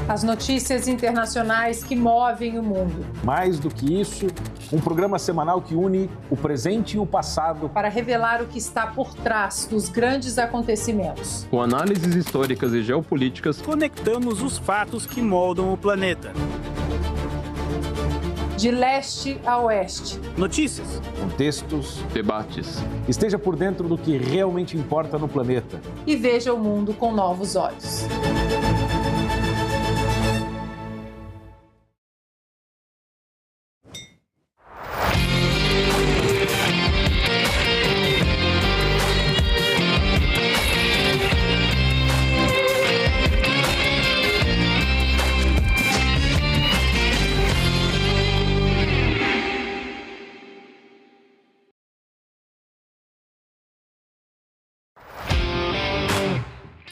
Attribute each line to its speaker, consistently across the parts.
Speaker 1: As notícias internacionais que movem o mundo.
Speaker 2: Mais do que isso, um programa semanal que une o presente e o passado
Speaker 1: para revelar o que está por trás dos grandes acontecimentos.
Speaker 3: Com análises históricas e geopolíticas,
Speaker 4: conectamos os fatos que moldam o planeta.
Speaker 1: De leste a oeste.
Speaker 4: Notícias,
Speaker 2: contextos,
Speaker 3: debates.
Speaker 2: Esteja por dentro do que realmente importa no planeta.
Speaker 1: E veja o mundo com novos olhos.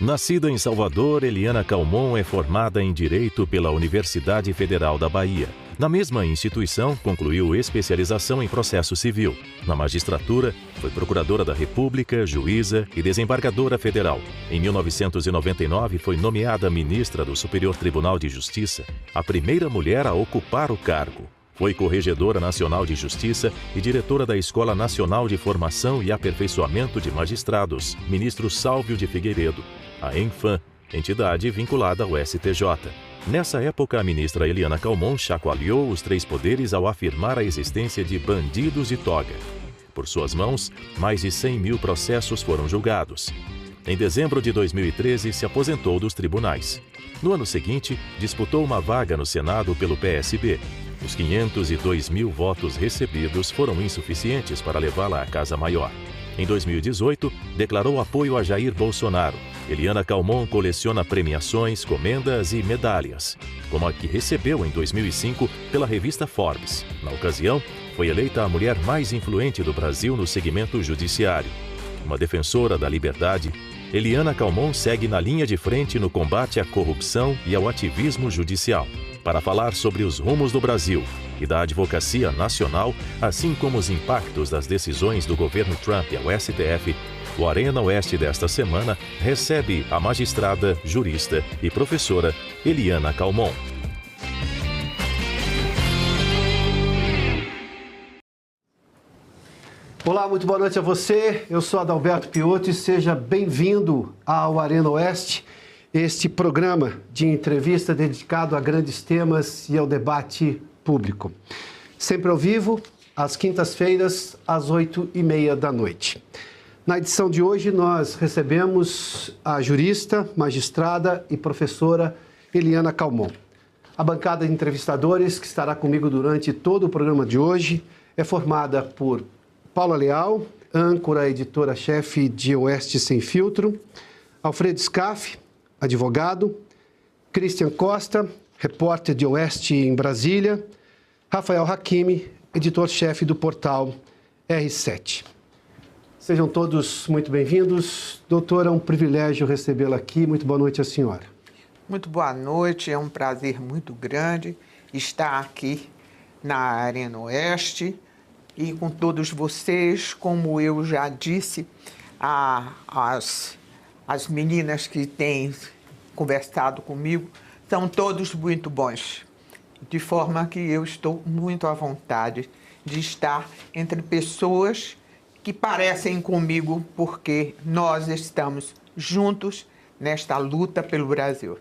Speaker 5: Nascida em Salvador, Eliana Calmon é formada em Direito pela Universidade Federal da Bahia. Na mesma instituição, concluiu especialização em processo civil. Na magistratura, foi procuradora da República, juíza e desembargadora federal. Em 1999, foi nomeada ministra do Superior Tribunal de Justiça, a primeira mulher a ocupar o cargo. Foi corregedora nacional de Justiça e diretora da Escola Nacional de Formação e Aperfeiçoamento de Magistrados, ministro Sálvio de Figueiredo, a ENFAM, entidade vinculada ao STJ. Nessa época, a ministra Eliana Calmon chacoalhou os três poderes ao afirmar a existência de bandidos de toga. Por suas mãos, mais de 100 mil processos foram julgados. Em dezembro de 2013, se aposentou dos tribunais. No ano seguinte, disputou uma vaga no Senado pelo PSB. Os 502 mil votos recebidos foram insuficientes para levá-la à Casa Maior. Em 2018, declarou apoio a Jair Bolsonaro. Eliana Calmon coleciona premiações, comendas e medalhas, como a que recebeu em 2005 pela revista Forbes. Na ocasião, foi eleita a mulher mais influente do Brasil no segmento judiciário. Uma defensora da liberdade, Eliana Calmon segue na linha de frente no combate à corrupção e ao ativismo judicial. Para falar sobre os rumos do Brasil e da advocacia nacional, assim como os impactos das decisões do governo Trump ao STF, o Arena Oeste desta semana recebe a magistrada, jurista e professora Eliana Calmon.
Speaker 6: Olá, muito boa noite a você. Eu sou Adalberto Piotto e seja bem-vindo ao Arena Oeste, este programa de entrevista dedicado a grandes temas e ao debate público. Sempre ao vivo, às quintas-feiras, às 8h30 da noite. Na edição de hoje, nós recebemos a jurista, magistrada e professora Eliana Calmon. A bancada de entrevistadores, que estará comigo durante todo o programa de hoje, é formada por Paula Leal, âncora, editora-chefe de Oeste Sem Filtro, Alfredo Scaff, advogado, Christian Costa, repórter de Oeste em Brasília, Rafael Hakimi, editor-chefe do portal R7. Sejam todos muito bem-vindos. Doutora, é um privilégio recebê-la aqui. Muito boa noite à senhora.
Speaker 7: Muito boa noite, é um prazer muito grande estar aqui na Arena Oeste e com todos vocês, como eu já disse, as meninas que têm conversado comigo, são todos muito bons, de forma que eu estou muito à vontade de estar entre pessoas que parecem comigo, porque nós estamos juntos nesta luta pelo Brasil.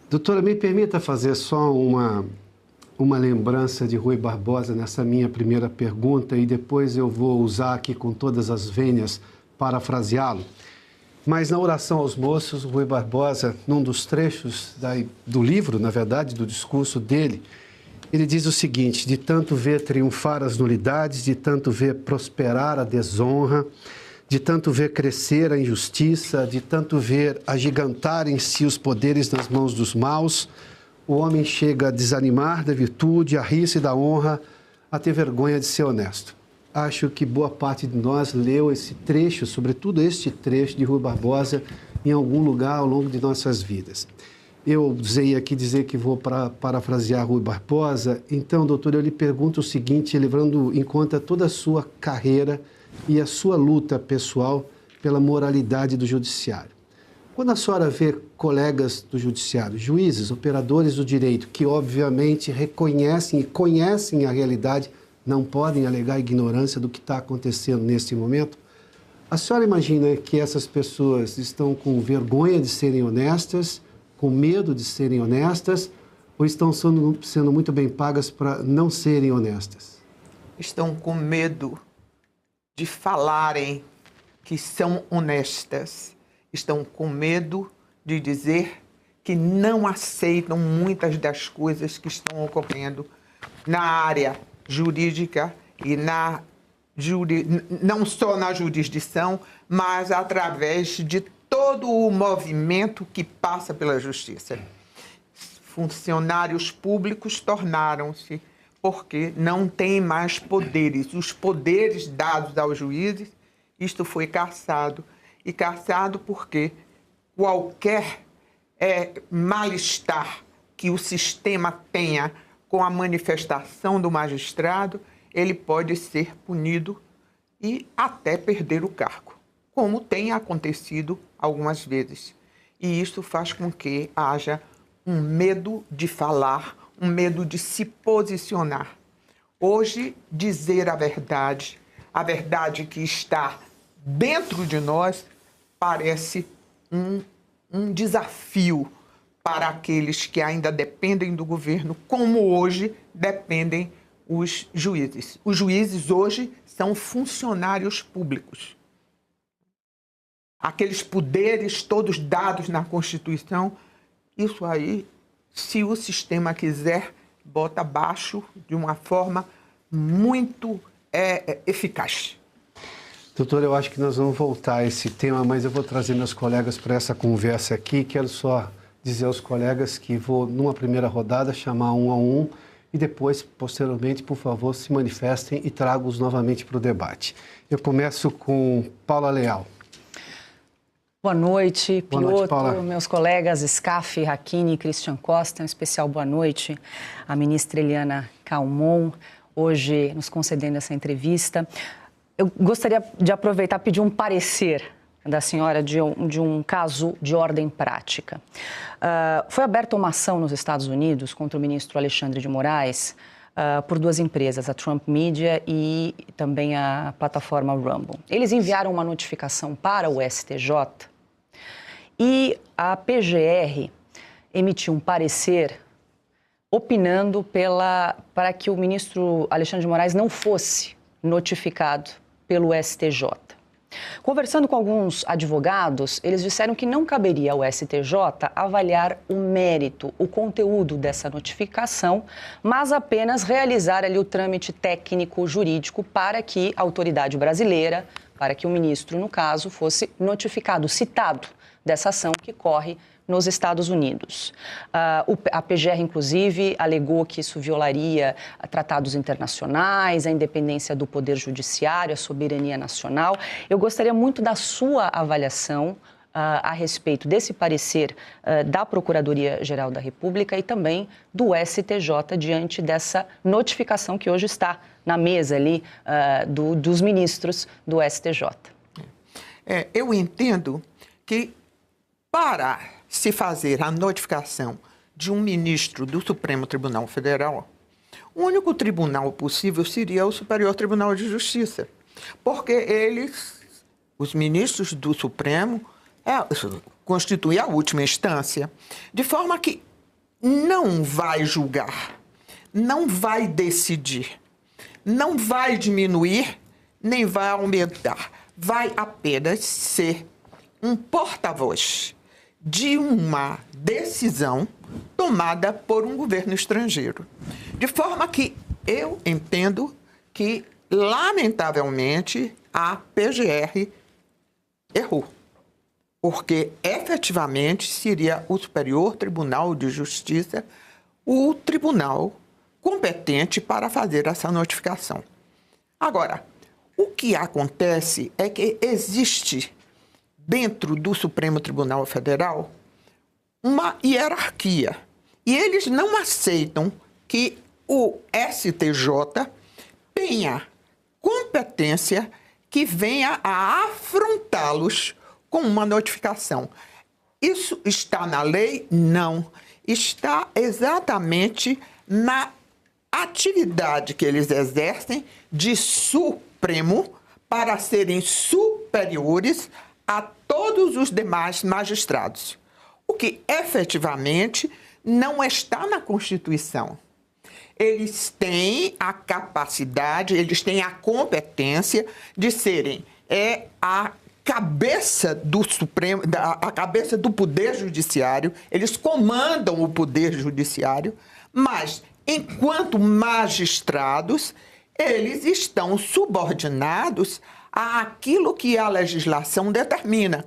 Speaker 6: Doutora, me permita fazer só uma lembrança de Rui Barbosa nessa minha primeira pergunta e depois eu vou usar aqui com todas as vênias parafraseá-lo. Mas na oração aos moços, Rui Barbosa, num dos trechos do livro, na verdade, do discurso dele, ele diz o seguinte: de tanto ver triunfar as nulidades, de tanto ver prosperar a desonra, de tanto ver crescer a injustiça, de tanto ver agigantar em si os poderes nas mãos dos maus, o homem chega a desanimar da virtude, a rir-se da honra, a ter vergonha de ser honesto. Acho que boa parte de nós leu esse trecho, sobretudo este trecho de Rui Barbosa, em algum lugar ao longo de nossas vidas. Eu usei aqui dizer que vou parafrasear Rui Barbosa. Então, doutor, eu lhe pergunto o seguinte, levando em conta toda a sua carreira e a sua luta pessoal pela moralidade do judiciário. Quando a senhora vê colegas do judiciário, juízes, operadores do direito, que obviamente reconhecem e conhecem a realidade, não podem alegar ignorância do que está acontecendo nesse momento, a senhora imagina que essas pessoas estão com vergonha de serem honestas, com medo de serem honestas, ou estão sendo muito bem pagas para não serem honestas?
Speaker 7: Estão com medo de falarem que são honestas. Estão com medo de dizer que não aceitam muitas das coisas que estão ocorrendo na área jurídica e não só na jurisdição, mas através de todo o movimento que passa pela justiça. Funcionários públicos tornaram-se, porque não têm mais poderes. Os poderes dados aos juízes, isto foi cassado. E cassado porque qualquer mal-estar que o sistema tenha com a manifestação do magistrado, ele pode ser punido e até perder o cargo, como tem acontecido algumas vezes. E isso faz com que haja um medo de falar, um medo de se posicionar. Hoje, dizer a verdade que está dentro de nós, parece um desafio para aqueles que ainda dependem do governo, como hoje dependem os juízes. Os juízes hoje são funcionários públicos. Aqueles poderes todos dados na Constituição, isso aí, se o sistema quiser, bota abaixo de uma forma muito eficaz.
Speaker 6: Doutor, eu acho que nós vamos voltar a esse tema, mas eu vou trazer meus colegas para essa conversa aqui. Quero só dizer aos colegas que vou, numa primeira rodada, chamar um a um e depois, posteriormente, por favor, se manifestem e trago-os novamente para o debate. Eu começo com Paula Leal.
Speaker 8: Boa noite,
Speaker 6: Boa noite,
Speaker 8: Piotr,
Speaker 6: Paula.
Speaker 8: meus colegas Scaffi, Rachini e Christian Costa. Um especial boa noite à ministra Eliana Calmon, hoje nos concedendo essa entrevista. Eu gostaria de aproveitar e pedir um parecer da senhora de um caso de ordem prática. Foi aberta uma ação nos Estados Unidos contra o ministro Alexandre de Moraes por duas empresas, a Trump Media e também a plataforma Rumble. Eles enviaram uma notificação para o STJ e a PGR emitiu um parecer opinando para que o ministro Alexandre de Moraes não fosse notificado pelo STJ. Conversando com alguns advogados, eles disseram que não caberia ao STJ avaliar o mérito, o conteúdo dessa notificação, mas apenas realizar ali o trâmite técnico jurídico para que a autoridade brasileira, para que o ministro, no caso, fosse notificado, citado dessa ação que corre nos Estados Unidos. A PGR, inclusive, alegou que isso violaria tratados internacionais, a independência do Poder Judiciário, a soberania nacional. Eu gostaria muito da sua avaliação a respeito desse parecer da Procuradoria-Geral da República e também do STJ diante dessa notificação que hoje está na mesa ali dos ministros do STJ.
Speaker 7: Eu entendo que para se fazer a notificação de um ministro do Supremo Tribunal Federal, o único tribunal possível seria o Superior Tribunal de Justiça, porque eles, os ministros do Supremo, constituem a última instância, de forma que não vai julgar, não vai decidir, não vai diminuir, nem vai aumentar, vai apenas ser um porta-voz de uma decisão tomada por um governo estrangeiro. De forma que eu entendo que, lamentavelmente, a PGR errou, porque efetivamente seria o Superior Tribunal de Justiça o tribunal competente para fazer essa notificação. Agora, o que acontece é que existe dentro do Supremo Tribunal Federal uma hierarquia. E eles não aceitam que o STJ tenha competência que venha a afrontá-los com uma notificação. Isso está na lei? Não. Está exatamente na atividade que eles exercem de Supremo para serem superiores a todos os demais magistrados, o que efetivamente não está na Constituição. Eles têm a capacidade, eles têm a competência de serem a cabeça do Supremo, a cabeça do Poder Judiciário, eles comandam o Poder Judiciário, mas, enquanto magistrados, eles estão subordinados àquilo que a legislação determina.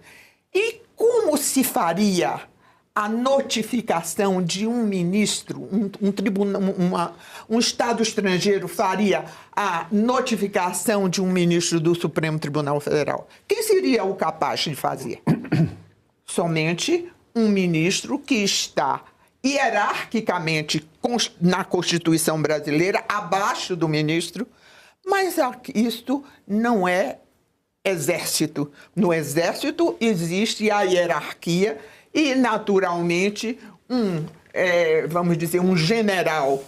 Speaker 7: E como se faria a notificação de um ministro, um Estado estrangeiro faria a notificação de um ministro do Supremo Tribunal Federal? Quem seria o capaz de fazer? Somente um ministro que está hierarquicamente na Constituição brasileira, abaixo do ministro, mas isto não é exército. No exército existe a hierarquia e, naturalmente, vamos dizer, um general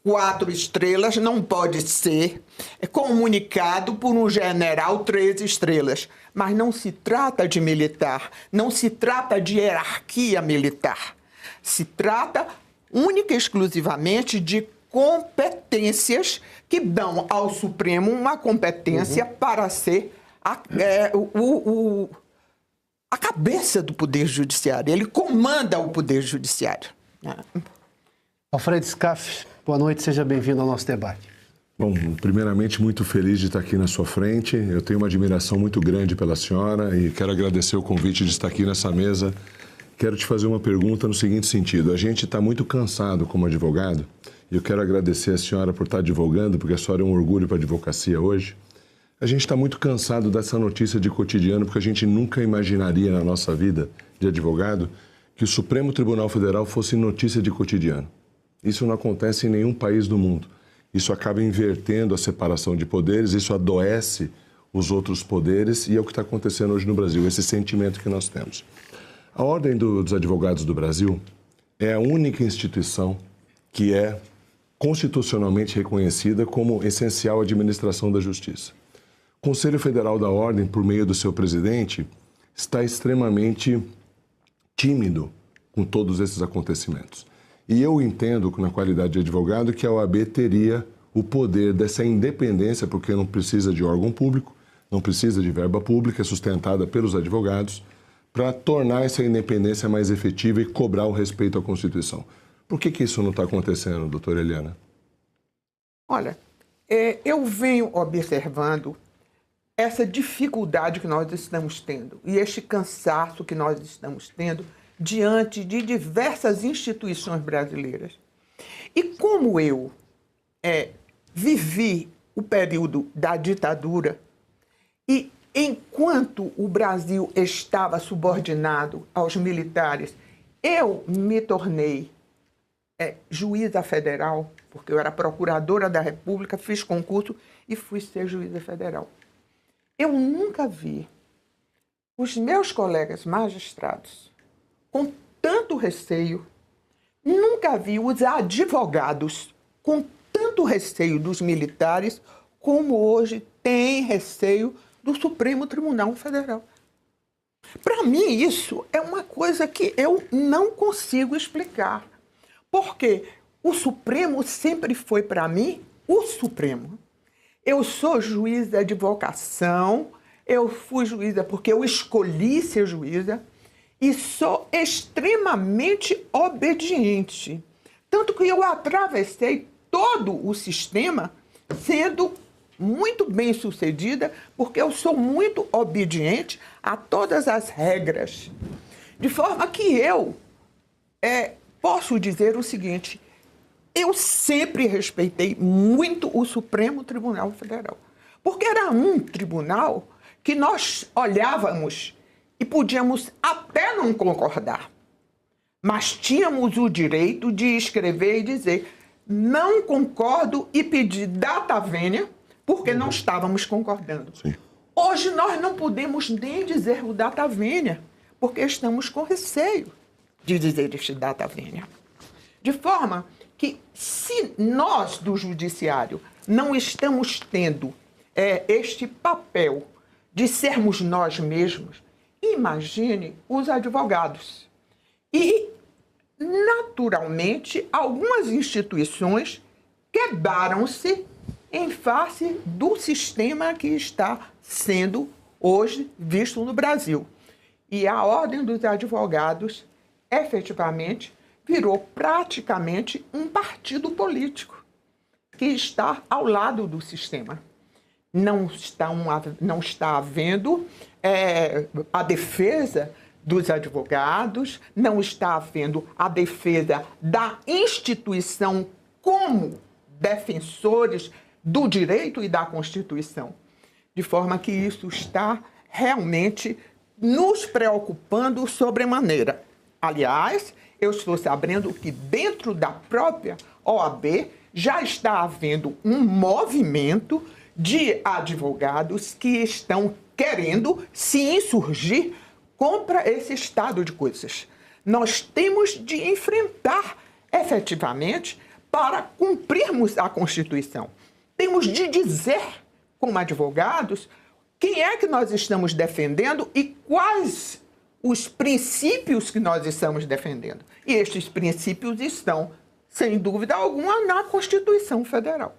Speaker 7: 4 estrelas não pode ser comunicado por um general 3 estrelas. Mas não se trata de militar, não se trata de hierarquia militar. Se trata única e exclusivamente de competências que dão ao Supremo uma competência para ser a cabeça do Poder Judiciário. Ele comanda o Poder Judiciário.
Speaker 6: Alfredo Scaff, boa noite, seja bem-vindo ao nosso debate.
Speaker 9: Bom, primeiramente, muito feliz de estar aqui na sua frente. Eu tenho uma admiração muito grande pela senhora e quero agradecer o convite de estar aqui nessa mesa. Quero te fazer uma pergunta no seguinte sentido. A gente está muito cansado como advogado e eu quero agradecer a senhora por estar advogando, porque a senhora é um orgulho para a advocacia hoje. A gente está muito cansado dessa notícia de cotidiano, porque a gente nunca imaginaria na nossa vida de advogado que o Supremo Tribunal Federal fosse notícia de cotidiano. Isso não acontece em nenhum país do mundo. Isso acaba invertendo a separação de poderes, isso adoece os outros poderes e é o que está acontecendo hoje no Brasil, esse sentimento que nós temos. A Ordem dos Advogados do Brasil é a única instituição que é constitucionalmente reconhecida como essencial à administração da justiça. O Conselho Federal da Ordem, por meio do seu presidente, está extremamente tímido com todos esses acontecimentos. E eu entendo, na qualidade de advogado, que a OAB teria o poder dessa independência, porque não precisa de órgão público, não precisa de verba pública, é sustentada pelos advogados, para tornar essa independência mais efetiva e cobrar o respeito à Constituição. Por que isso não está acontecendo, doutora Eliana?
Speaker 7: Olha, eu venho observando essa dificuldade que nós estamos tendo e este cansaço que nós estamos tendo diante de diversas instituições brasileiras. E como eu vivi o período da ditadura e enquanto o Brasil estava subordinado aos militares, eu me tornei juíza federal, porque eu era procuradora da República, fiz concurso e fui ser juíza federal. Eu nunca vi os meus colegas magistrados com tanto receio, nunca vi os advogados com tanto receio dos militares como hoje tem receio do Supremo Tribunal Federal. Para mim, isso é uma coisa que eu não consigo explicar. Porque o Supremo sempre foi, para mim, o Supremo. Eu sou juíza de vocação, eu fui juíza porque eu escolhi ser juíza e sou extremamente obediente. Tanto que eu atravessei todo o sistema sendo muito bem sucedida, porque eu sou muito obediente a todas as regras. De forma que eu posso dizer o seguinte, eu sempre respeitei muito o Supremo Tribunal Federal, porque era um tribunal que nós olhávamos e podíamos até não concordar, mas tínhamos o direito de escrever e dizer não concordo e pedir data vênia, porque não estávamos concordando. Sim. Hoje nós não podemos nem dizer o data vênia, porque estamos com receio de dizer este data vênia. De forma que, se nós do judiciário não estamos tendo este papel de sermos nós mesmos, imagine os advogados. E, naturalmente, algumas instituições quebraram-se em face do sistema que está sendo hoje visto no Brasil. E a Ordem dos Advogados, efetivamente, virou praticamente um partido político que está ao lado do sistema. Não está havendo a defesa dos advogados, não está havendo a defesa da instituição como defensores do direito e da Constituição. De forma que isso está realmente nos preocupando sobremaneira. Aliás, eu estou sabendo que dentro da própria OAB já está havendo um movimento de advogados que estão querendo se insurgir contra esse estado de coisas. Nós temos de enfrentar efetivamente para cumprirmos a Constituição. Temos de dizer, como advogados, quem é que nós estamos defendendo e quais os princípios que nós estamos defendendo. E estes princípios estão, sem dúvida alguma, na Constituição Federal.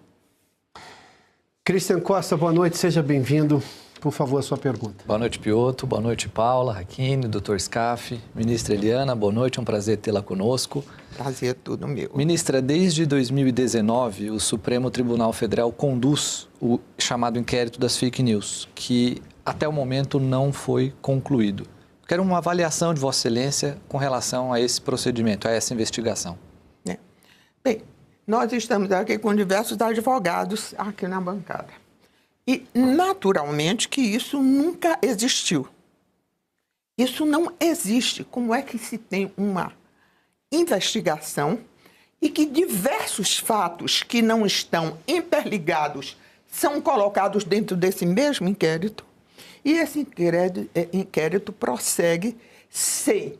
Speaker 6: Christian Costa, boa noite, seja bem-vindo. Por favor, a sua pergunta.
Speaker 10: Boa noite, Piotto. Boa noite, Paula, Hakini, Dr. Scaff, ministra Eliana. Boa noite, é um prazer tê-la conosco.
Speaker 7: Prazer é tudo meu.
Speaker 10: Ministra, desde 2019, o Supremo Tribunal Federal conduz o chamado inquérito das fake news, que até o momento não foi concluído. Quero uma avaliação de Vossa Excelência com relação a esse procedimento, a essa investigação.
Speaker 7: Bem, nós estamos aqui com diversos advogados aqui na bancada. E, naturalmente, que isso nunca existiu. Isso não existe. Como é que se tem uma investigação e que diversos fatos que não estão interligados são colocados dentro desse mesmo inquérito? E esse inquérito prossegue sem.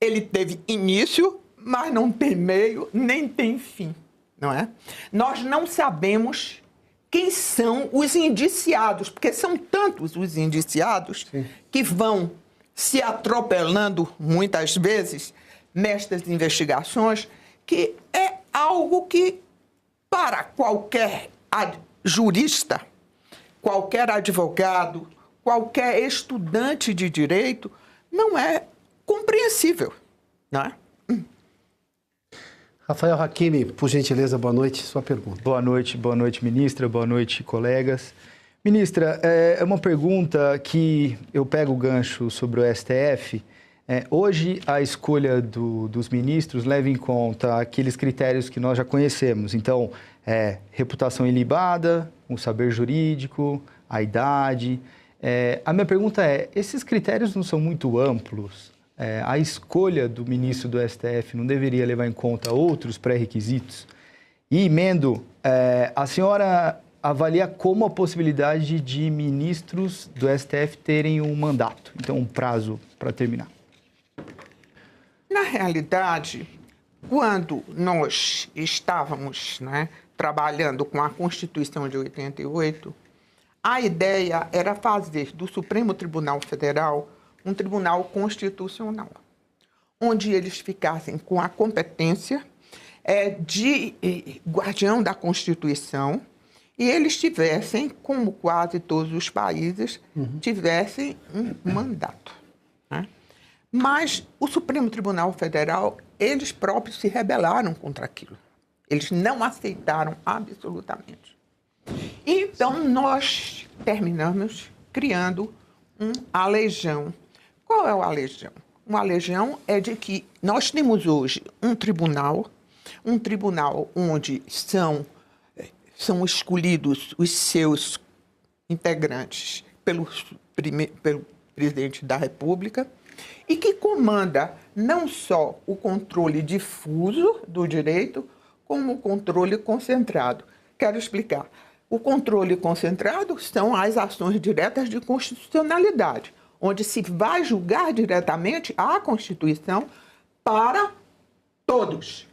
Speaker 7: Ele teve início, mas não tem meio, nem tem fim, não é? Nós não sabemos quem são os indiciados, porque são tantos os indiciados que vão se atropelando muitas vezes nestas investigações, que é algo que, para qualquer jurista, qualquer advogado, qualquer estudante de direito, não é compreensível, não é?
Speaker 6: Rafael Hakimi, por gentileza, boa noite, sua pergunta.
Speaker 11: Boa noite, ministra, boa noite, colegas. Ministra, é uma pergunta que eu pego o gancho sobre o STF. Hoje, a escolha dos ministros leva em conta aqueles critérios que nós já conhecemos. Então, reputação ilibada, o saber jurídico, a idade. A minha pergunta é, esses critérios não são muito amplos? A escolha do ministro do STF não deveria levar em conta outros pré-requisitos? E, emendo, a senhora avalia como a possibilidade de ministros do STF terem um mandato, então um prazo para terminar?
Speaker 7: Na realidade, quando nós estávamos trabalhando com a Constituição de 88, a ideia era fazer do Supremo Tribunal Federal um tribunal constitucional, onde eles ficassem com a competência de guardião da Constituição e eles tivessem, como quase todos os países, tivessem um mandato. Né? Mas o Supremo Tribunal Federal, eles próprios se rebelaram contra aquilo. Eles não aceitaram absolutamente. Então, nós terminamos criando um aleijão. Qual é o aleijão? Um aleijão é de que nós temos hoje um tribunal onde são escolhidos os seus integrantes pelo presidente da República e que comanda não só o controle difuso do direito, como o controle concentrado. Quero explicar. O controle concentrado são as ações diretas de constitucionalidade, onde se vai julgar diretamente a Constituição para todos.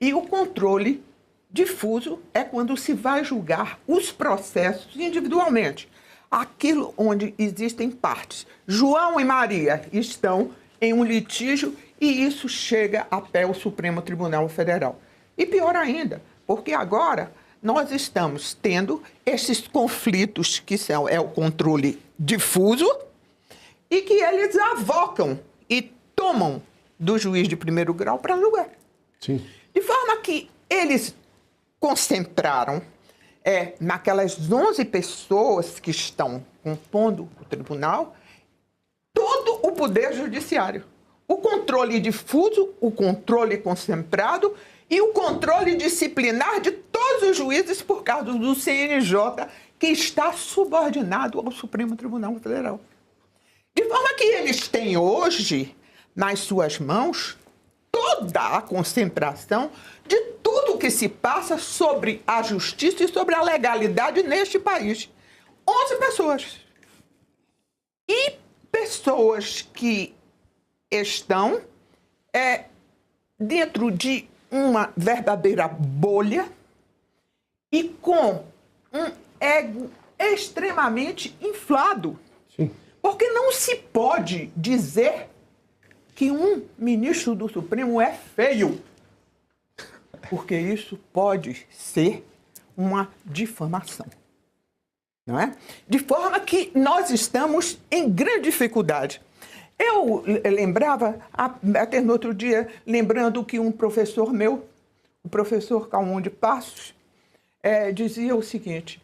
Speaker 7: E o controle difuso é quando se vai julgar os processos individualmente. Aquilo onde existem partes. João e Maria estão em um litígio e isso chega até o Supremo Tribunal Federal. E pior ainda, porque agora nós estamos tendo esses conflitos que são o controle difuso e que eles avocam e tomam do juiz de primeiro grau para julgar.
Speaker 6: Sim.
Speaker 7: De forma que eles concentraram naquelas 11 pessoas que estão compondo o tribunal todo o poder judiciário. O controle difuso, o controle concentrado e o controle disciplinar de todos os juízes por causa do CNJ, que está subordinado ao Supremo Tribunal Federal. De forma que eles têm hoje, nas suas mãos, toda a concentração de tudo que se passa sobre a justiça e sobre a legalidade neste país. 11 pessoas. E pessoas que estão dentro de uma verdadeira bolha e com um ego extremamente inflado.
Speaker 6: Sim.
Speaker 7: Porque não se pode dizer que um ministro do Supremo é feio, porque isso pode ser uma difamação, não é? De forma que nós estamos em grande dificuldade. Eu lembrava, até no outro dia, lembrando que um professor meu, o professor Calmon de Passos, dizia o seguinte,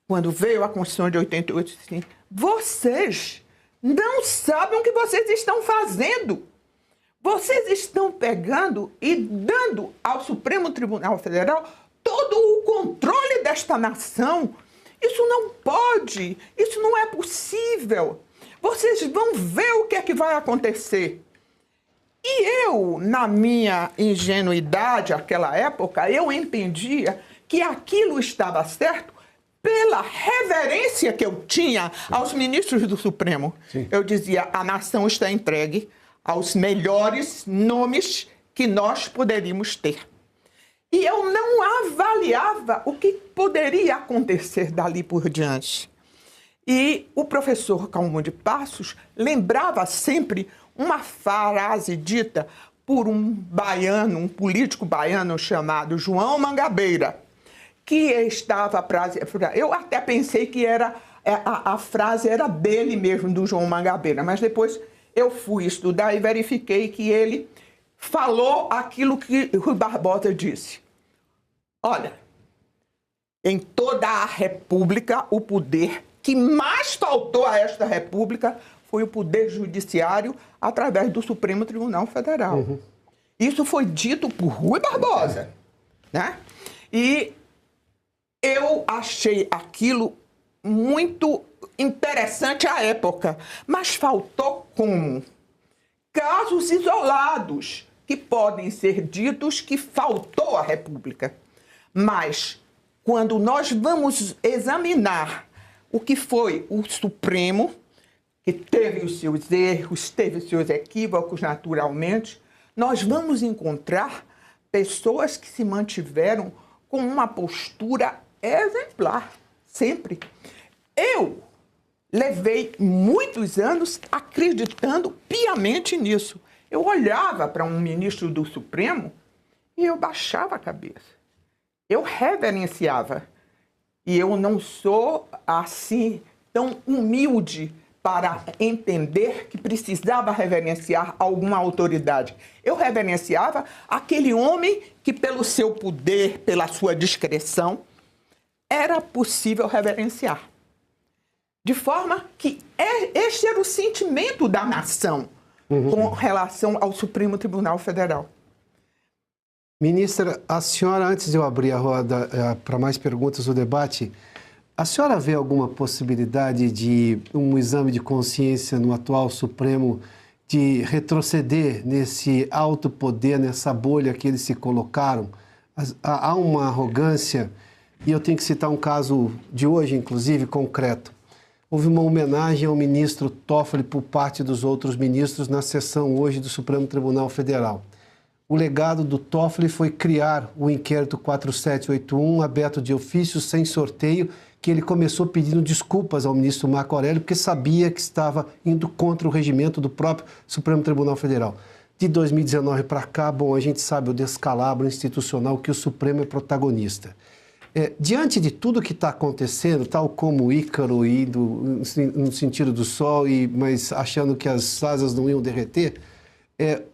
Speaker 7: quando veio a Constituição de 88, assim, vocês não sabem o que vocês estão fazendo. Vocês estão pegando e dando ao Supremo Tribunal Federal todo o controle desta nação. Isso não pode, isso não é possível. Vocês vão ver o que é que vai acontecer. E eu, na minha ingenuidade, naquela época, eu entendia que aquilo estava certo pela reverência que eu tinha aos ministros do Supremo.
Speaker 6: Sim.
Speaker 7: Eu dizia, a nação está entregue aos melhores nomes que nós poderíamos ter. E eu não avaliava o que poderia acontecer dali por diante. E o professor Calmon de Passos lembrava sempre uma frase dita por um baiano, um político baiano chamado João Mangabeira, que estava... Eu até pensei que a frase era dele mesmo, do João Mangabeira, mas depois eu fui estudar e verifiquei que ele falou aquilo que Rui Barbosa disse. Olha, em toda a República, o poder que mais faltou a esta República foi o poder judiciário através do Supremo Tribunal Federal. Uhum. Isso foi dito por Rui Barbosa, né? E eu achei aquilo muito interessante à época, mas faltou como? Casos isolados que podem ser ditos que faltou à República. Mas, quando nós vamos examinar o que foi o Supremo, que teve os seus erros, teve os seus equívocos naturalmente, nós vamos encontrar pessoas que se mantiveram com uma postura exemplar, sempre. Eu levei muitos anos acreditando piamente nisso. Eu olhava para um ministro do Supremo e eu baixava a cabeça. Eu reverenciava. E eu não sou, assim, tão humilde para entender que precisava reverenciar alguma autoridade. Eu reverenciava aquele homem que, pelo seu poder, pela sua discrição, era possível reverenciar. De forma que este era o sentimento da nação com relação ao Supremo Tribunal Federal.
Speaker 6: Ministra, a senhora, antes de eu abrir a roda para mais perguntas do debate, a senhora vê alguma possibilidade de um exame de consciência no atual Supremo de retroceder nesse alto poder, nessa bolha que eles se colocaram? Há uma arrogância, e eu tenho que citar um caso de hoje, inclusive, concreto. houve uma homenagem ao ministro Toffoli por parte dos outros ministros na sessão hoje do Supremo Tribunal Federal. O legado do Toffoli foi criar o inquérito 4781, aberto de ofício, sem sorteio, que ele começou pedindo desculpas ao ministro Marco Aurélio, porque sabia que estava indo contra o regimento do próprio Supremo Tribunal Federal. De 2019 para cá, bom, a gente sabe o descalabro institucional que o Supremo é protagonista. Diante de tudo que está acontecendo, tal como o Ícaro indo no sentido do sol, mas achando que as asas não iam derreter,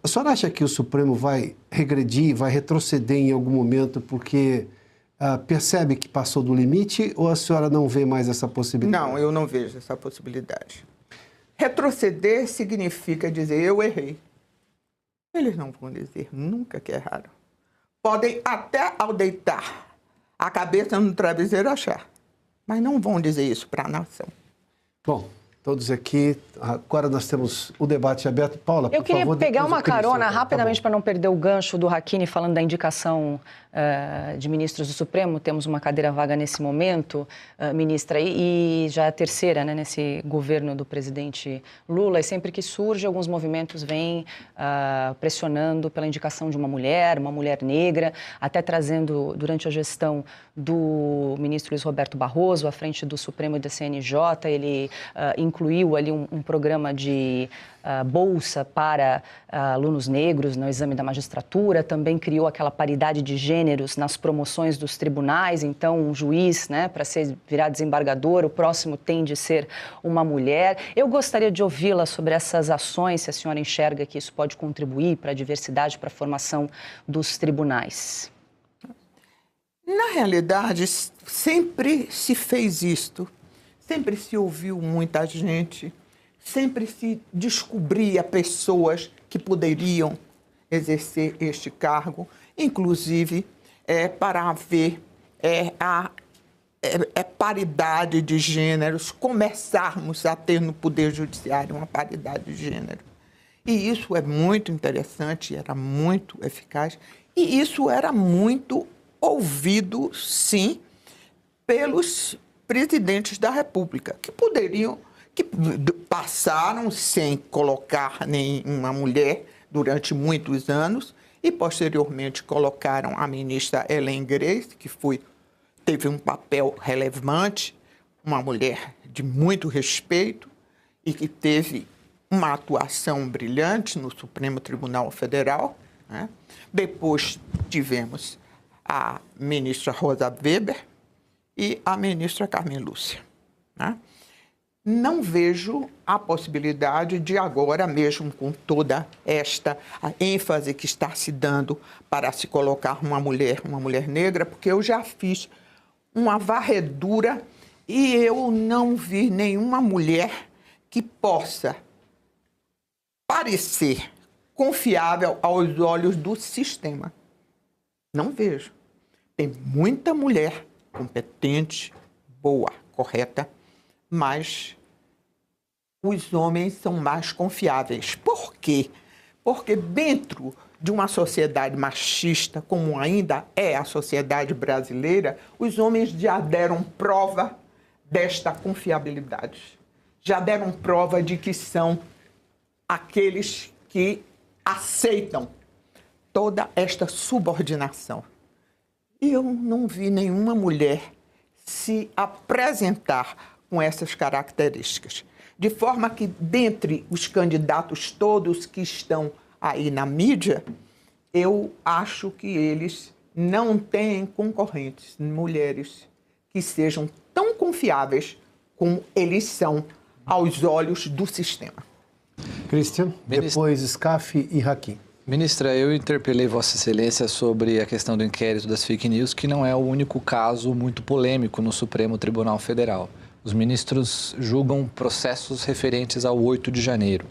Speaker 6: a senhora acha que o Supremo vai regredir, vai retroceder em algum momento porque percebe que passou do limite, ou a senhora não vê mais essa possibilidade?
Speaker 7: Não, eu não vejo essa possibilidade. Retroceder significa dizer eu errei. Eles não vão dizer nunca que erraram. Podem até ao deitar a cabeça no travesseiro achar, mas não vão dizer isso para a nação.
Speaker 6: Bom, todos aqui, agora nós temos o debate aberto. Paula, por favor.
Speaker 8: Eu queria pegar uma carona
Speaker 6: tá
Speaker 8: rapidamente para não perder o gancho do Hakini falando da indicação de ministros do Supremo. Temos uma cadeira vaga nesse momento, ministra, e já é a terceira, né, nesse governo do presidente Lula, e sempre que surge, alguns movimentos vêm pressionando pela indicação de uma mulher negra, até trazendo, durante a gestão do ministro Luiz Roberto Barroso, à frente do Supremo e da CNJ, ele incluiu ali um programa de bolsa para alunos negros no exame da magistratura, também criou aquela paridade de gêneros nas promoções dos tribunais, então um juiz, né, para virar desembargador, o próximo tem de ser uma mulher. Eu gostaria de ouvi-la sobre essas ações, se a senhora enxerga que isso pode contribuir para a diversidade, para a formação dos tribunais.
Speaker 7: Na realidade, sempre se fez isto, sempre se ouviu muita gente, sempre se descobria pessoas que poderiam exercer este cargo, inclusive para haver paridade de gêneros, começarmos a ter no Poder Judiciário uma paridade de gênero. E isso é muito interessante, era muito eficaz, e isso era muito ouvido, sim, pelos presidentes da República, que passaram sem colocar nenhuma mulher durante muitos anos e, posteriormente, colocaram a ministra Hélène Grace, que teve um papel relevante, uma mulher de muito respeito e que teve uma atuação brilhante no Supremo Tribunal Federal, né? Depois tivemos a ministra Rosa Weber e a ministra Carmen Lúcia, né? Não vejo a possibilidade de agora, mesmo com toda esta ênfase que está se dando para se colocar uma mulher negra, porque eu já fiz uma varredura e eu não vi nenhuma mulher que possa parecer confiável aos olhos do sistema. Não vejo. Tem muita mulher competente, boa, correta, mas os homens são mais confiáveis. Por quê? Porque dentro de uma sociedade machista, como ainda é a sociedade brasileira, os homens já deram prova desta confiabilidade. Já deram prova de que são aqueles que aceitam toda esta subordinação. E eu não vi nenhuma mulher se apresentar com essas características. De forma que, dentre os candidatos todos que estão aí na mídia, eu acho que eles não têm concorrentes, mulheres, que sejam tão confiáveis como eles são aos olhos do sistema.
Speaker 6: Christian, depois Scaff e Hakini.
Speaker 10: Ministra, eu interpelei Vossa Excelência sobre a questão do inquérito das fake news, que não é o único caso muito polêmico no Supremo Tribunal Federal. Os ministros julgam processos referentes ao 8 de janeiro.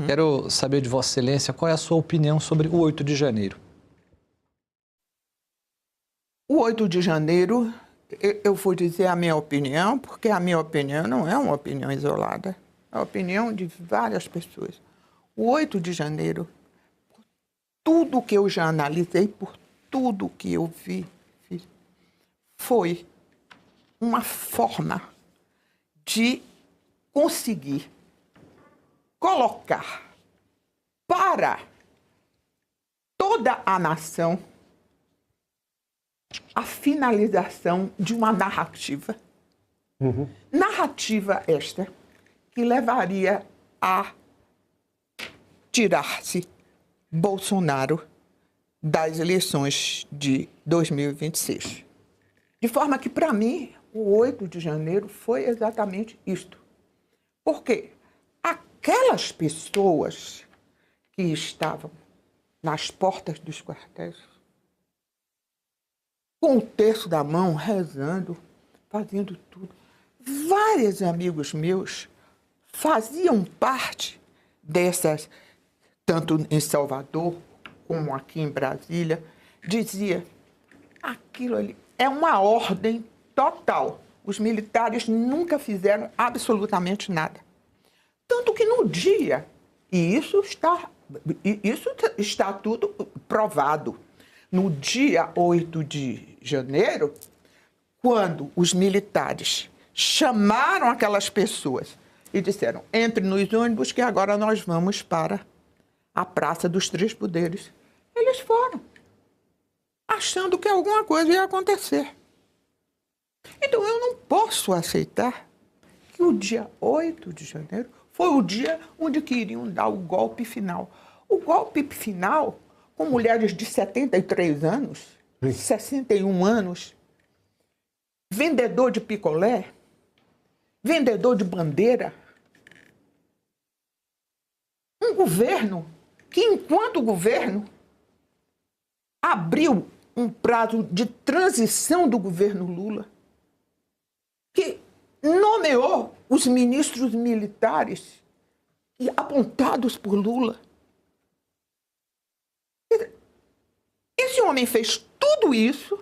Speaker 10: Quero saber de Vossa Excelência qual é a sua opinião sobre o 8 de janeiro.
Speaker 7: O 8 de janeiro, eu vou dizer a minha opinião, porque a minha opinião não é uma opinião isolada. É a opinião de várias pessoas. O 8 de janeiro, por tudo que eu já analisei, por tudo que eu vi, foi uma forma de conseguir colocar para toda a nação a finalização de uma narrativa. Narrativa esta que levaria a tirar-se Bolsonaro das eleições de 2026. De forma que, para mim, o 8 de janeiro foi exatamente isto. Porque aquelas pessoas que estavam nas portas dos quartéis, com o terço da mão, rezando, fazendo tudo. Vários amigos meus faziam parte dessas, tanto em Salvador como aqui em Brasília, dizia, aquilo ali é uma ordem total. Os militares nunca fizeram absolutamente nada. Tanto que no dia, e isso está tudo provado, no dia 8 de janeiro, quando os militares chamaram aquelas pessoas e disseram, entre nos ônibus que agora nós vamos para a Praça dos Três Poderes. Eles foram, achando que alguma coisa ia acontecer. Então eu não posso aceitar que o dia 8 de janeiro foi o dia onde queriam dar o golpe final. O golpe final, com mulheres de 73 anos, 61 anos, vendedor de picolé, vendedor de bandeira. Um governo que, enquanto governo, abriu um prazo de transição do governo Lula, que nomeou os ministros militares apontados por Lula. Esse homem fez tudo isso,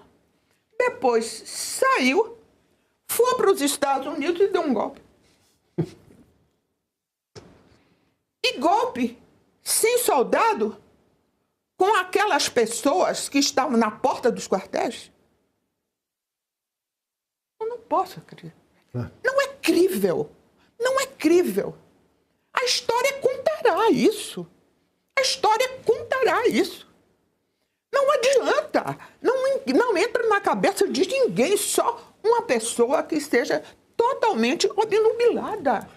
Speaker 7: depois saiu, foi para os Estados Unidos e deu um golpe. E golpe sem soldado com aquelas pessoas que estavam na porta dos quartéis? Eu não posso acreditar. Não é crível. Não é crível. A história contará isso. A história contará isso. Não adianta. Não entra na cabeça de ninguém só uma pessoa que esteja totalmente obnubilada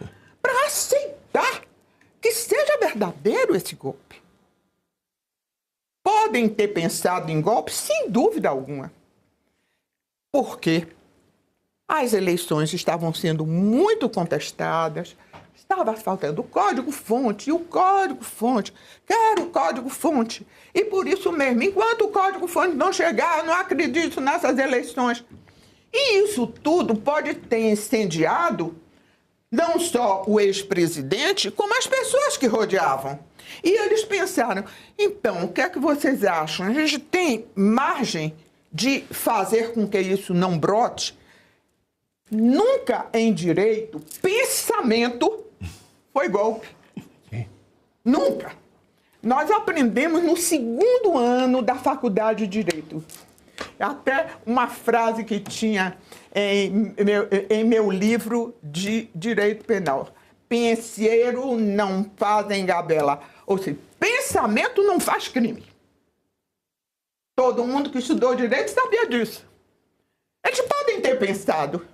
Speaker 7: para aceitar que seja verdadeiro esse golpe. Podem ter pensado em golpe, sem dúvida alguma. Porque as eleições estavam sendo muito contestadas, estava faltando o código-fonte, e o código-fonte, quero o código-fonte. E por isso mesmo, enquanto o código-fonte não chegar, eu não acredito nessas eleições. E isso tudo pode ter incendiado não só o ex-presidente, como as pessoas que rodeavam. E eles pensaram, então, o que é que vocês acham? A gente tem margem de fazer com que isso não brote? Nunca em direito, pensamento foi golpe. Nunca. Nós aprendemos no 2º ano da faculdade de Direito. Até uma frase que tinha em meu livro de Direito Penal. Penseiro não faz engabela. Ou seja, pensamento não faz crime. Todo mundo que estudou direito sabia disso. Eles podem ter pensado,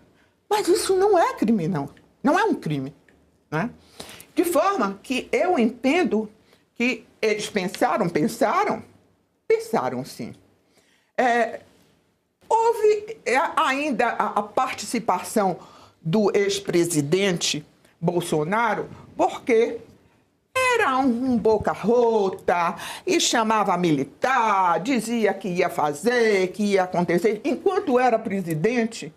Speaker 7: mas isso não é crime, não. Não é um crime. Né? De forma que eu entendo que eles pensaram sim. Houve ainda a participação do ex-presidente Bolsonaro, porque era um boca rota e chamava militar, dizia que ia fazer, que ia acontecer. Enquanto era presidente,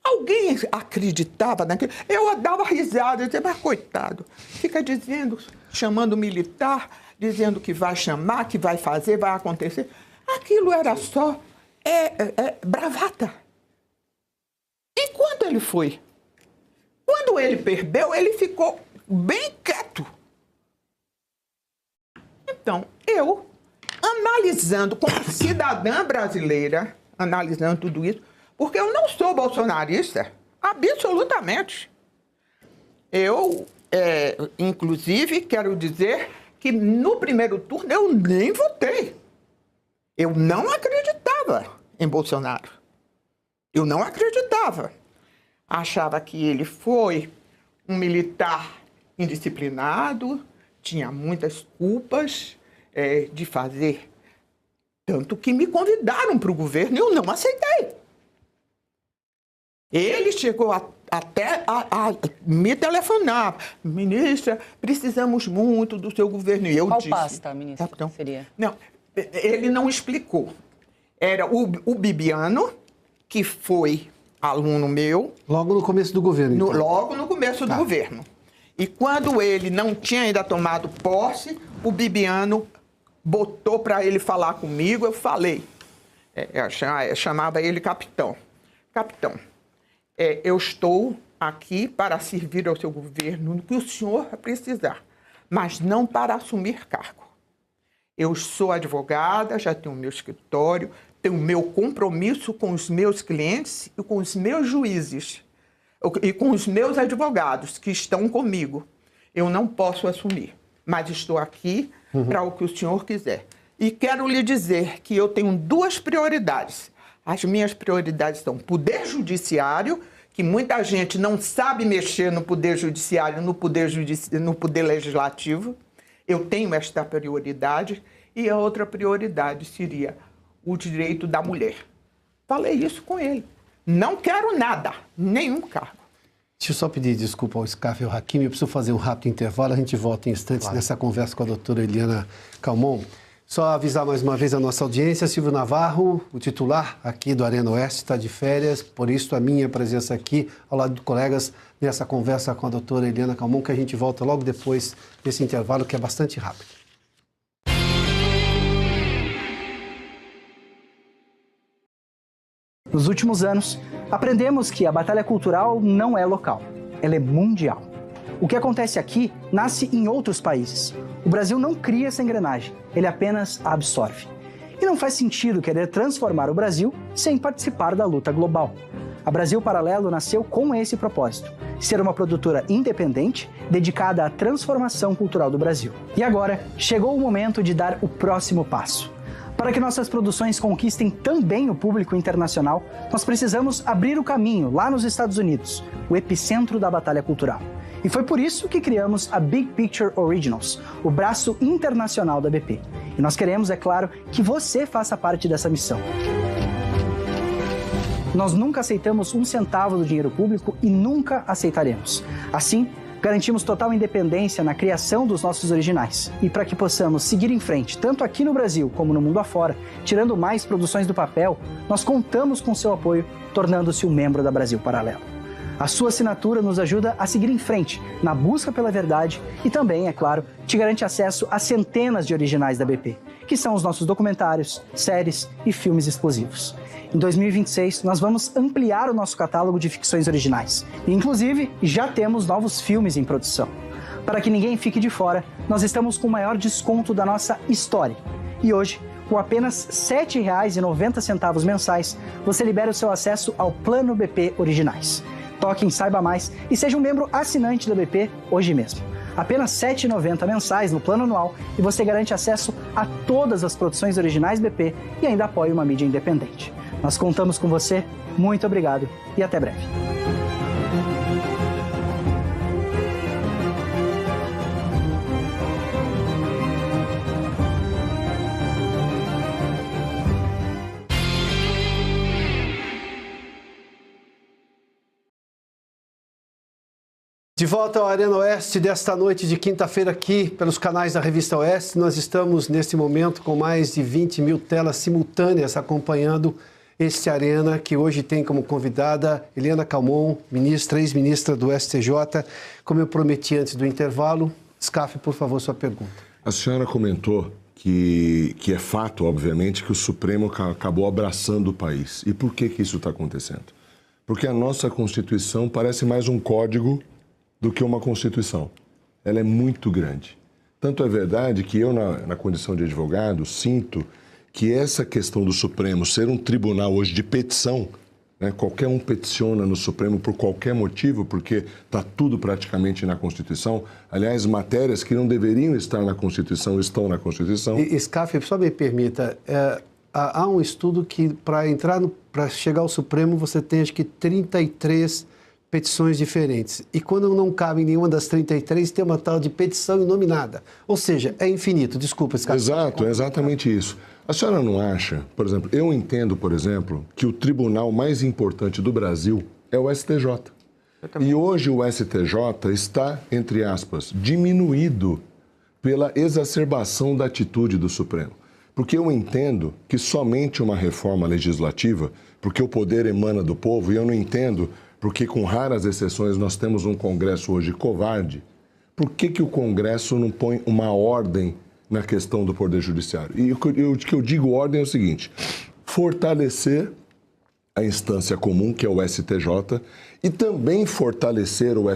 Speaker 7: alguém acreditava naquilo. Eu dava risada, eu dizia, mas coitado, fica dizendo, chamando militar, dizendo que vai chamar, que vai fazer, vai acontecer. Aquilo era só bravata. Enquanto ele foi. Quando ele perdeu, ele ficou bem quieto. Então, eu, analisando como cidadã brasileira, analisando tudo isso, porque eu não sou bolsonarista, absolutamente. Eu, inclusive, quero dizer que no primeiro turno eu nem votei. Eu não acreditava em Bolsonaro. Eu não acreditava. Achava que ele foi um militar indisciplinado, tinha muitas culpas de fazer. Tanto que me convidaram para o governo e eu não aceitei. Ele chegou até a me telefonar. Ministra, precisamos muito do seu governo. E eu
Speaker 8: Qual
Speaker 7: disse...
Speaker 8: pasta, ministra,
Speaker 7: então,
Speaker 8: seria?
Speaker 7: Não, ele não explicou. Era o Bibiano, que foi aluno meu.
Speaker 6: Logo no começo do governo, então.
Speaker 7: Logo no começo do governo. E quando ele não tinha ainda tomado posse, o Bibiano botou para ele falar comigo, eu falei. Eu chamava ele capitão. Capitão, eu estou aqui para servir ao seu governo no que o senhor precisar, mas não para assumir cargo. Eu sou advogada, já tenho meu escritório, tenho meu compromisso com os meus clientes e com os meus juízes e com os meus advogados que estão comigo. Eu não posso assumir, mas estou aqui para o que o senhor quiser. E quero lhe dizer que eu tenho 2 prioridades. As minhas prioridades são poder judiciário, que muita gente não sabe mexer no poder judiciário, no poder legislativo. Eu tenho esta prioridade. E a outra prioridade seria o direito da mulher. Falei isso com ele. Não quero nada, nenhum cargo.
Speaker 6: Deixa eu só pedir desculpa ao Scaf e ao Hakimi, eu preciso fazer um rápido intervalo, a gente volta em instantes nessa conversa com a doutora Eliana Calmon. Só avisar mais uma vez a nossa audiência, Silvio Navarro, o titular aqui do Arena Oeste, está de férias, por isso a minha presença aqui, ao lado de colegas, nessa conversa com a doutora Eliana Calmon, que a gente volta logo depois desse intervalo, que é bastante rápido.
Speaker 12: Nos últimos anos, aprendemos que a batalha cultural não é local, ela é mundial. O que acontece aqui nasce em outros países. O Brasil não cria essa engrenagem, ele apenas a absorve. E não faz sentido querer transformar o Brasil sem participar da luta global. A Brasil Paralelo nasceu com esse propósito, ser uma produtora independente dedicada à transformação cultural do Brasil. E agora, chegou o momento de dar o próximo passo. Para que nossas produções conquistem também o público internacional, nós precisamos abrir o caminho lá nos Estados Unidos, o epicentro da batalha cultural. E foi por isso que criamos a Big Picture Originals, o braço internacional da BP. E nós queremos, é claro, que você faça parte dessa missão. Nós nunca aceitamos um centavo do dinheiro público e nunca aceitaremos. Assim, garantimos total independência na criação dos nossos originais. E para que possamos seguir em frente, tanto aqui no Brasil como no mundo afora, tirando mais produções do papel, nós contamos com seu apoio, tornando-se um membro da Brasil Paralelo. A sua assinatura nos ajuda a seguir em frente na busca pela verdade e também, é claro, te garante acesso a centenas de originais da BP, que são os nossos documentários, séries e filmes exclusivos. Em 2026, nós vamos ampliar o nosso catálogo de ficções originais. E, inclusive, já temos novos filmes em produção. Para que ninguém fique de fora, nós estamos com o maior desconto da nossa história. E hoje, com apenas R$ 7,90 mensais, você libera o seu acesso ao Plano BP Originais. Toque em Saiba Mais e seja um membro assinante da BP hoje mesmo. Apenas R$ 7,90 mensais no plano anual e você garante acesso a todas as produções originais BP e ainda apoia uma mídia independente. Nós contamos com você, muito obrigado e até breve.
Speaker 6: De volta ao Arena Oeste desta noite de quinta-feira aqui pelos canais da Revista Oeste. Nós estamos nesse momento com mais de 20 mil telas simultâneas acompanhando este Arena, que hoje tem como convidada Eliana Calmon, ministra, ex-ministra do STJ. Como eu prometi antes do intervalo, Scaf, por favor, sua pergunta.
Speaker 9: A senhora comentou que é fato, obviamente, que o Supremo acabou abraçando o país. E por que isso está acontecendo? Porque a nossa Constituição parece mais um código do que uma Constituição. Ela é muito grande. Tanto é verdade que eu, na condição de advogado, sinto que essa questão do Supremo ser um tribunal hoje de petição né? Qualquer um peticiona no Supremo por qualquer motivo, porque está tudo praticamente na Constituição. Aliás, matérias que não deveriam estar na Constituição estão na Constituição.
Speaker 6: Scaff, só me permita, há um estudo que para chegar ao Supremo você tem acho que 33 petições diferentes. E quando não cabe em nenhuma das 33, tem uma tal de petição inominada. Ou seja, é infinito. Desculpa, Scaff.
Speaker 9: Exato, é exatamente isso. A senhora não acha, por exemplo, eu entendo, por exemplo, que o tribunal mais importante do Brasil é o STJ. E hoje o STJ está, entre aspas, diminuído pela exacerbação da atitude do Supremo. Porque eu entendo que somente uma reforma legislativa, porque o poder emana do povo, e eu não entendo porque, com raras exceções, nós temos um Congresso hoje covarde, por que o Congresso não põe uma ordem na questão do Poder Judiciário? E o que eu digo ordem é o seguinte: fortalecer a instância comum, que é o STJ, e também fortalecer o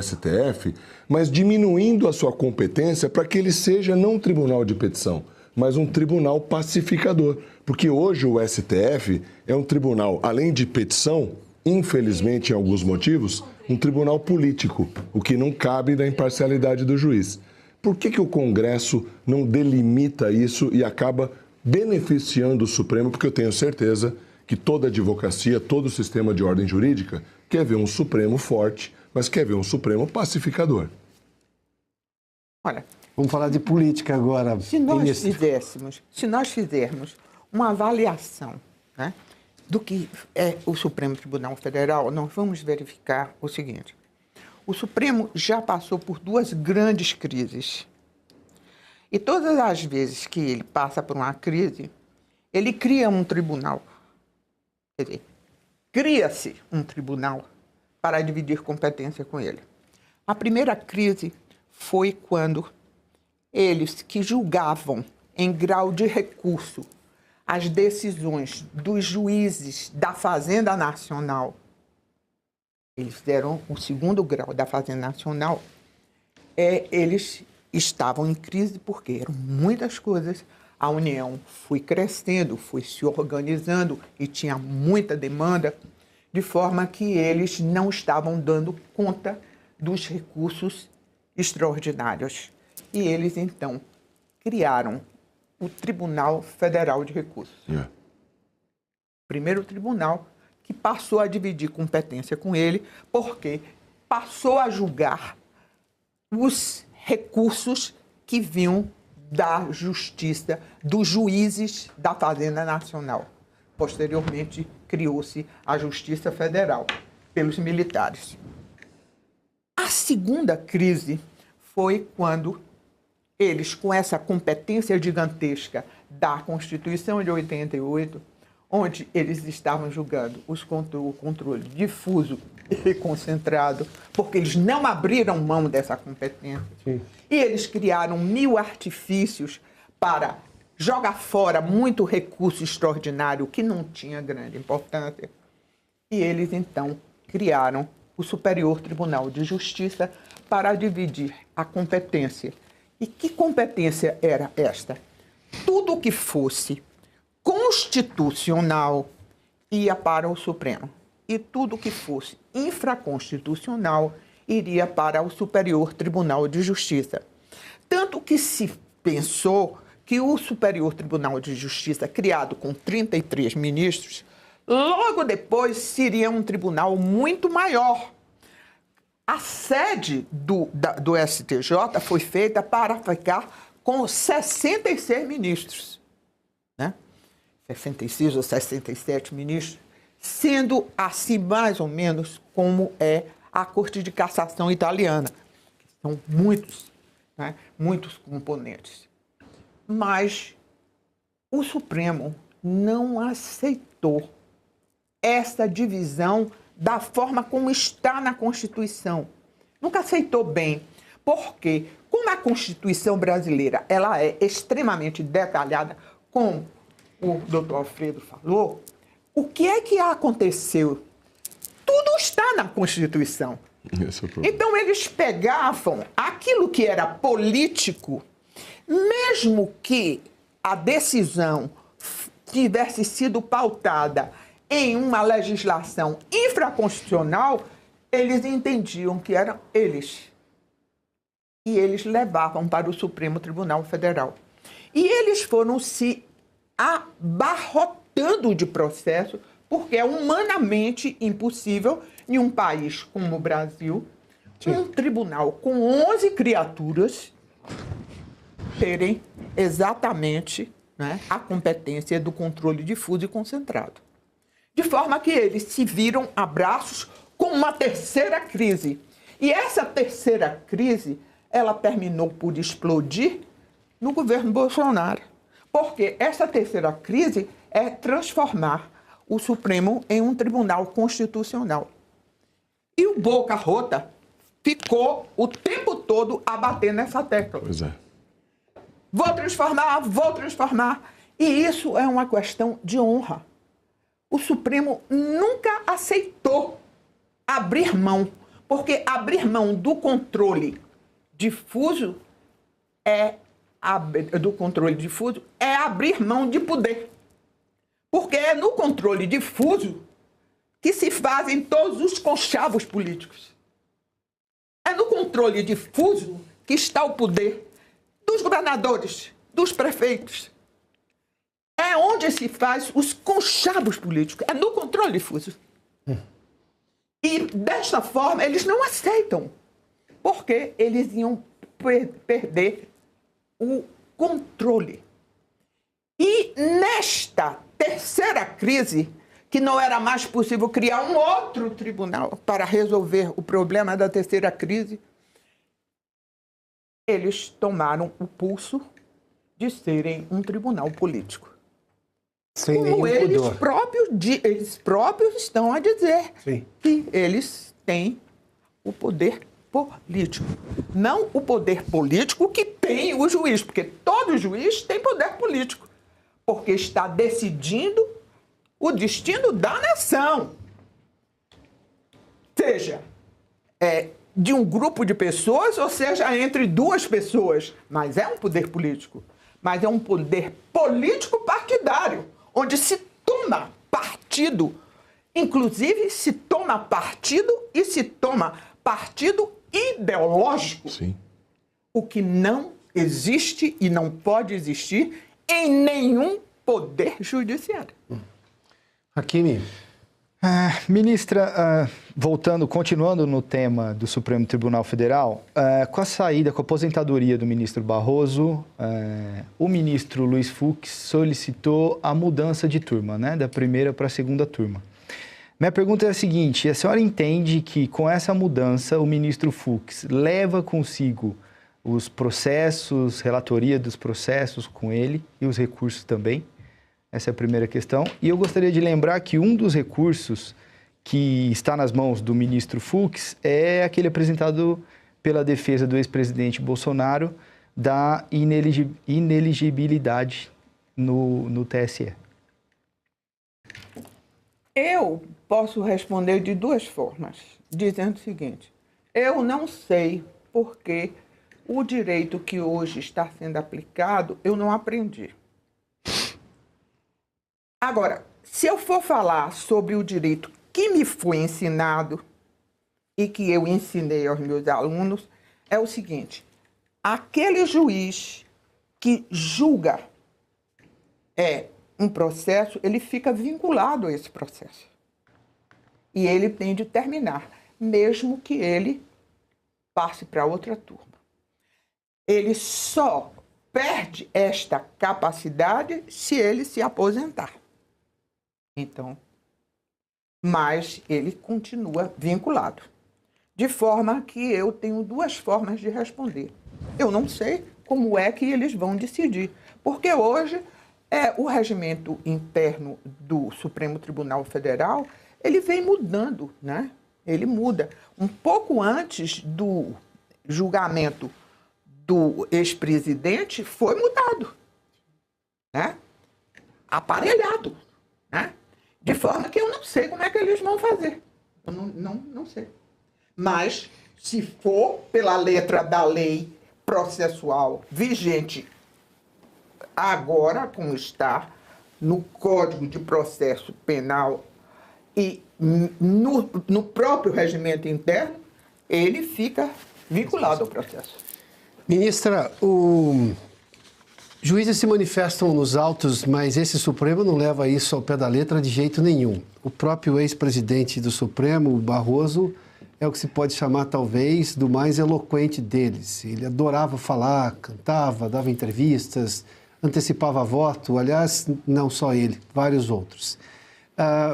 Speaker 9: STF, mas diminuindo a sua competência para que ele seja não um tribunal de petição, mas um tribunal pacificador. Porque hoje o STF é um tribunal, além de petição, infelizmente, em alguns motivos, um tribunal político, o que não cabe na imparcialidade do juiz. Por que o Congresso não delimita isso e acaba beneficiando o Supremo? Porque eu tenho certeza que toda advocacia, todo o sistema de ordem jurídica quer ver um Supremo forte, mas quer ver um Supremo pacificador.
Speaker 7: Olha,
Speaker 6: vamos falar de política agora.
Speaker 7: Se nós fizermos uma avaliação, né, do que é o Supremo Tribunal Federal, nós vamos verificar o seguinte: o Supremo já passou por duas grandes crises. E todas as vezes que ele passa por uma crise, ele cria um tribunal. Quer dizer, cria-se um tribunal para dividir competência com ele. A primeira crise foi quando eles que julgavam em grau de recurso as decisões dos juízes da Fazenda Nacional, eles deram o segundo grau da Fazenda Nacional, eles estavam em crise porque eram muitas coisas. A União foi crescendo, foi se organizando e tinha muita demanda, de forma que eles não estavam dando conta dos recursos extraordinários. E eles, então, criaram o Tribunal Federal de Recursos. Primeiro tribunal que passou a dividir competência com ele, porque passou a julgar os recursos que vinham da justiça, dos juízes da Fazenda Nacional. Posteriormente, criou-se a Justiça Federal pelos militares. A segunda crise foi quando eles, com essa competência gigantesca da Constituição de 88, onde eles estavam julgando o controle difuso e concentrado, porque eles não abriram mão dessa competência. Sim. E eles criaram 1000 artifícios para jogar fora muito recurso extraordinário que não tinha grande importância. E eles, então, criaram o Superior Tribunal de Justiça para dividir a competência. E que competência era esta? Tudo que fosse constitucional ia para o Supremo. E tudo que fosse infraconstitucional iria para o Superior Tribunal de Justiça. Tanto que se pensou que o Superior Tribunal de Justiça, criado com 33 ministros, logo depois seria um tribunal muito maior. A sede do STJ foi feita para ficar com 66 ministros, né? 66 ou 67 ministros, sendo assim mais ou menos como é a Corte de Cassação italiana, que são muitos, né? Muitos componentes. Mas o Supremo não aceitou essa divisão da forma como está na Constituição. Nunca aceitou bem, porque como a Constituição brasileira ela é extremamente detalhada, como o doutor Alfredo falou, o que é que aconteceu? Tudo está na Constituição. Então eles pegavam aquilo que era político, mesmo que a decisão tivesse sido pautada em uma legislação infraconstitucional, eles entendiam que eram eles. E eles levavam para o Supremo Tribunal Federal. E eles foram se abarrotando de processo, porque é humanamente impossível, em um país como o Brasil, um tribunal com 11 criaturas terem exatamente, né, a competência do controle difuso e concentrado. De forma que eles se viram a braços com uma terceira crise. E essa terceira crise, ela terminou por explodir no governo Bolsonaro. Porque essa terceira crise é transformar o Supremo em um tribunal constitucional. E o Boca Rota ficou o tempo todo a bater nessa tecla.
Speaker 9: Pois é.
Speaker 7: Vou transformar. E isso é uma questão de honra. O Supremo nunca aceitou abrir mão, porque abrir mão do controle difuso é abrir mão de poder. Porque é no controle difuso que se fazem todos os conchavos políticos. É no controle difuso que está o poder dos governadores, dos prefeitos. É onde se faz os conchavos políticos. É no controle difuso. E, desta forma, eles não aceitam. Porque eles iam perder o controle. E nesta terceira crise, que não era mais possível criar um outro tribunal para resolver o problema da terceira crise, eles tomaram o pulso de serem um tribunal político.
Speaker 6: Sem
Speaker 7: como
Speaker 6: nenhum pudor.
Speaker 7: Eles próprios estão a dizer que eles têm o poder político. Não o poder político que tem o juiz, porque todo juiz tem poder político, porque está decidindo o destino da nação. Seja de um grupo de pessoas, ou seja, entre duas pessoas. Mas é um poder político. Mas é um poder político partidário, onde se toma partido, inclusive se toma partido e se toma partido ideológico.
Speaker 9: Sim.
Speaker 7: O que não existe e não pode existir em nenhum poder judiciário.
Speaker 6: Haquini.
Speaker 11: Ministra, continuando no tema do Supremo Tribunal Federal, com a aposentadoria do ministro Barroso, o ministro Luiz Fux solicitou a mudança de turma, né, da primeira para a segunda turma. Minha pergunta é a seguinte: a senhora entende que com essa mudança o ministro Fux leva consigo os processos, relatoria dos processos com ele e os recursos também? Essa é a primeira questão. E eu gostaria de lembrar que um dos recursos que está nas mãos do ministro Fux é aquele apresentado pela defesa do ex-presidente Bolsonaro da ineligibilidade no TSE.
Speaker 7: Eu posso responder de duas formas, dizendo o seguinte: eu não sei porque o direito que hoje está sendo aplicado eu não aprendi. Agora, se eu for falar sobre o direito que me foi ensinado e que eu ensinei aos meus alunos, é o seguinte: aquele juiz que julga um processo, ele fica vinculado a esse processo. E ele tem de terminar, mesmo que ele passe para outra turma. Ele só perde esta capacidade se ele se aposentar. Então, mas ele continua vinculado. De forma que eu tenho duas formas de responder. Eu não sei como é que eles vão decidir, porque hoje o regimento interno do Supremo Tribunal Federal, ele vem mudando, né? Ele muda. Um pouco antes do julgamento do ex-presidente, foi mudado, né? Aparelhado, né? De forma que eu não sei como é que eles vão fazer. Eu não sei. Mas, se for pela letra da lei processual vigente agora, como está no Código de Processo Penal e no próprio regimento interno, ele fica vinculado ao processo.
Speaker 6: Ministra, juízes se manifestam nos autos, mas esse Supremo não leva isso ao pé da letra de jeito nenhum. O próprio ex-presidente do Supremo, Barroso, é o que se pode chamar, talvez, do mais eloquente deles. Ele adorava falar, cantava, dava entrevistas, antecipava voto. Aliás, não só ele, vários outros.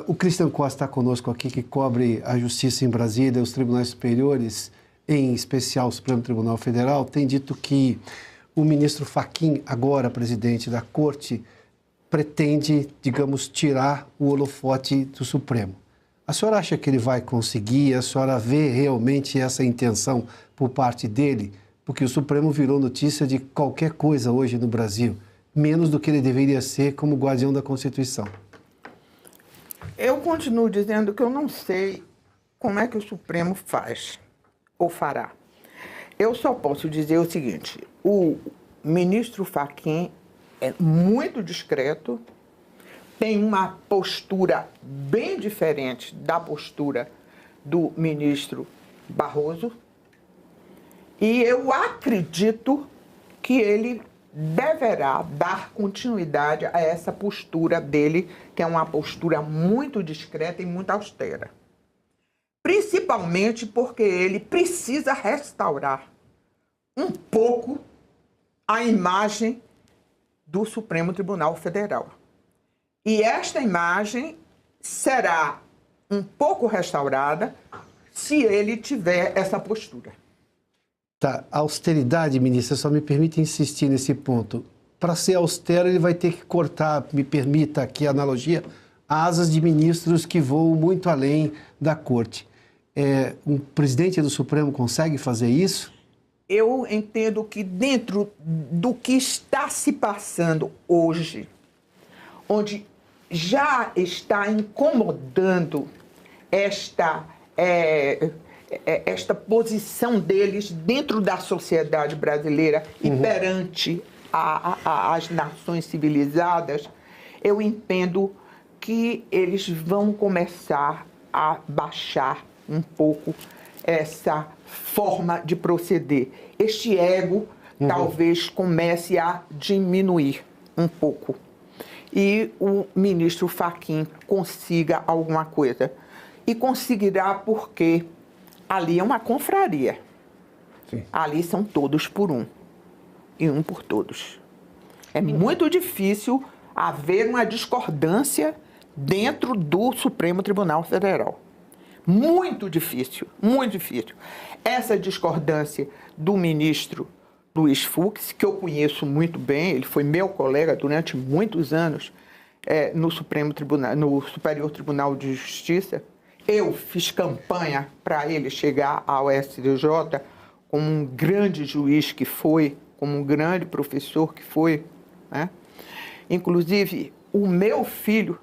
Speaker 6: O Christian Costa está conosco aqui, que cobre a justiça em Brasília, os tribunais superiores, em especial o Supremo Tribunal Federal, tem dito que o ministro Fachin, agora presidente da Corte, pretende, digamos, tirar o holofote do Supremo. A senhora acha que ele vai conseguir? A senhora vê realmente essa intenção por parte dele? Porque o Supremo virou notícia de qualquer coisa hoje no Brasil, menos do que ele deveria ser como guardião da Constituição.
Speaker 7: Eu continuo dizendo que eu não sei como é que o Supremo faz ou fará. Eu só posso dizer o seguinte: o ministro Fachin é muito discreto, tem uma postura bem diferente da postura do ministro Barroso, e eu acredito que ele deverá dar continuidade a essa postura dele, que é uma postura muito discreta e muito austera. Principalmente porque ele precisa restaurar um pouco a imagem do Supremo Tribunal Federal. E esta imagem será um pouco restaurada se ele tiver essa postura.
Speaker 6: Tá, a austeridade, ministra, só me permite insistir nesse ponto. Para ser austero, ele vai ter que cortar, me permita aqui a analogia, asas de ministros que voam muito além da corte. Um presidente do Supremo consegue fazer isso?
Speaker 7: Eu entendo que dentro do que está se passando hoje, onde já está incomodando esta posição deles dentro da sociedade brasileira e perante as nações civilizadas, eu entendo que eles vão começar a baixar um pouco essa forma de proceder. Este ego talvez comece a diminuir um pouco. E o ministro Fachin consiga alguma coisa. E conseguirá porque ali é uma confraria. Sim. Ali são todos por um. E um por todos. É muito difícil haver uma discordância dentro do Supremo Tribunal Federal. Muito difícil, muito difícil. Essa discordância do ministro Luiz Fux, que eu conheço muito bem, ele foi meu colega durante muitos anos no Supremo Tribunal, no Superior Tribunal de Justiça. Eu fiz campanha para ele chegar ao STJ como um grande juiz que foi, como um grande professor que foi, né? Inclusive, o meu filho,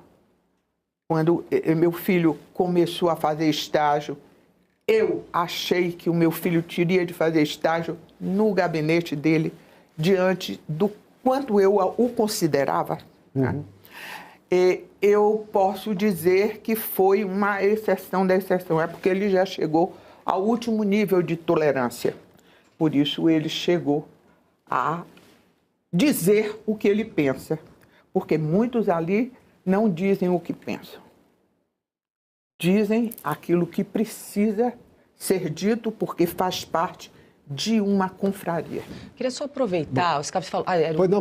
Speaker 7: quando meu filho começou a fazer estágio, eu achei que o meu filho teria de fazer estágio no gabinete dele, diante do quanto eu o considerava. Né? E eu posso dizer que foi uma exceção da exceção, é porque ele já chegou ao último nível de tolerância. Por isso ele chegou a dizer o que ele pensa, porque muitos ali não dizem o que pensam. Dizem aquilo que precisa ser dito porque faz parte de uma confraria.
Speaker 8: Queria só aproveitar, o SCAF falou...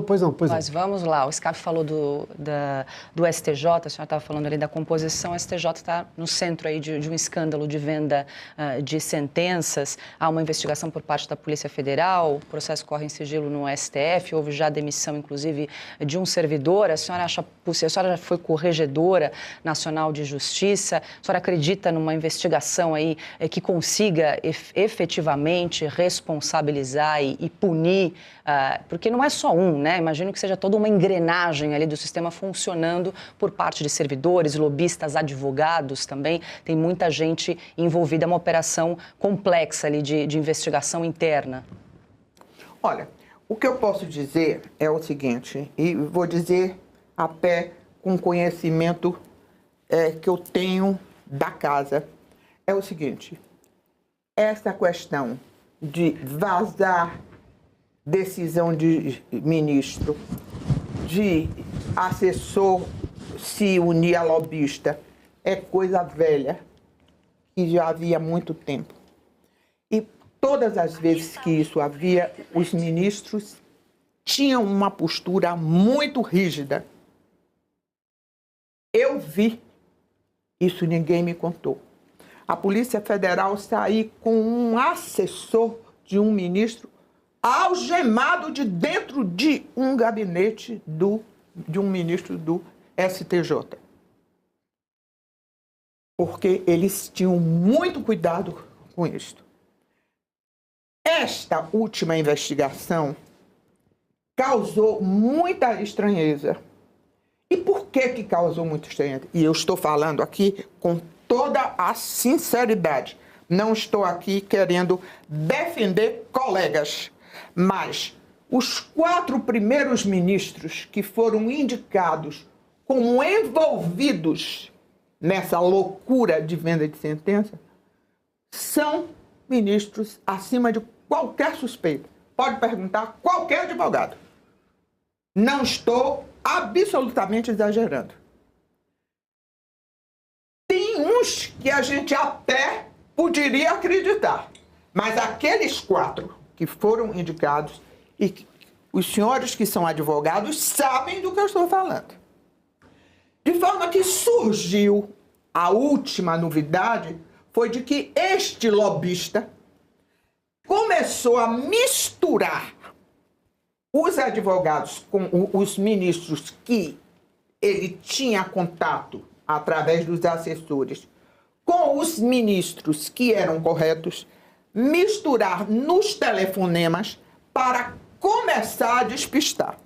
Speaker 6: Pois não.
Speaker 8: Mas vamos lá, o SCAF falou do STJ, a senhora estava falando ali da composição, o STJ está no centro aí de um escândalo de venda de sentenças, há uma investigação por parte da Polícia Federal, o processo corre em sigilo no STF, houve já demissão, inclusive, de um servidor, a senhora já foi corregedora nacional de justiça, a senhora acredita numa investigação aí que consiga efetivamente responsabilizar e punir, porque não é só um, né? Imagino que seja toda uma engrenagem ali do sistema funcionando por parte de servidores, lobistas, advogados também. Tem muita gente envolvida, é uma operação complexa ali de investigação interna.
Speaker 7: Olha, o que eu posso dizer é o seguinte, e vou dizer a pé com conhecimento que eu tenho da casa é o seguinte: essa questão de vazar decisão de ministro, de assessor se unir a lobista, é coisa velha, que já havia muito tempo. E todas as vezes que isso havia, os ministros tinham uma postura muito rígida. Eu vi, isso ninguém me contou. A Polícia Federal saiu com um assessor de um ministro algemado de dentro de um gabinete de um ministro do STJ. Porque eles tinham muito cuidado com isso. Esta última investigação causou muita estranheza. E por que causou muita estranheza? E eu estou falando aqui com toda a sinceridade. Não estou aqui querendo defender colegas, mas os 4 primeiros ministros que foram indicados como envolvidos nessa loucura de venda de sentença são ministros acima de qualquer suspeita. Pode perguntar a qualquer advogado. Não estou absolutamente exagerando. Tem uns que a gente até poderia acreditar, mas aqueles 4 que foram indicados, e os senhores que são advogados sabem do que eu estou falando. De forma que surgiu a última novidade, foi de que este lobista começou a misturar os advogados com os ministros que ele tinha contato através dos assessores com os ministros que eram corretos, misturar nos telefonemas para começar a despistar.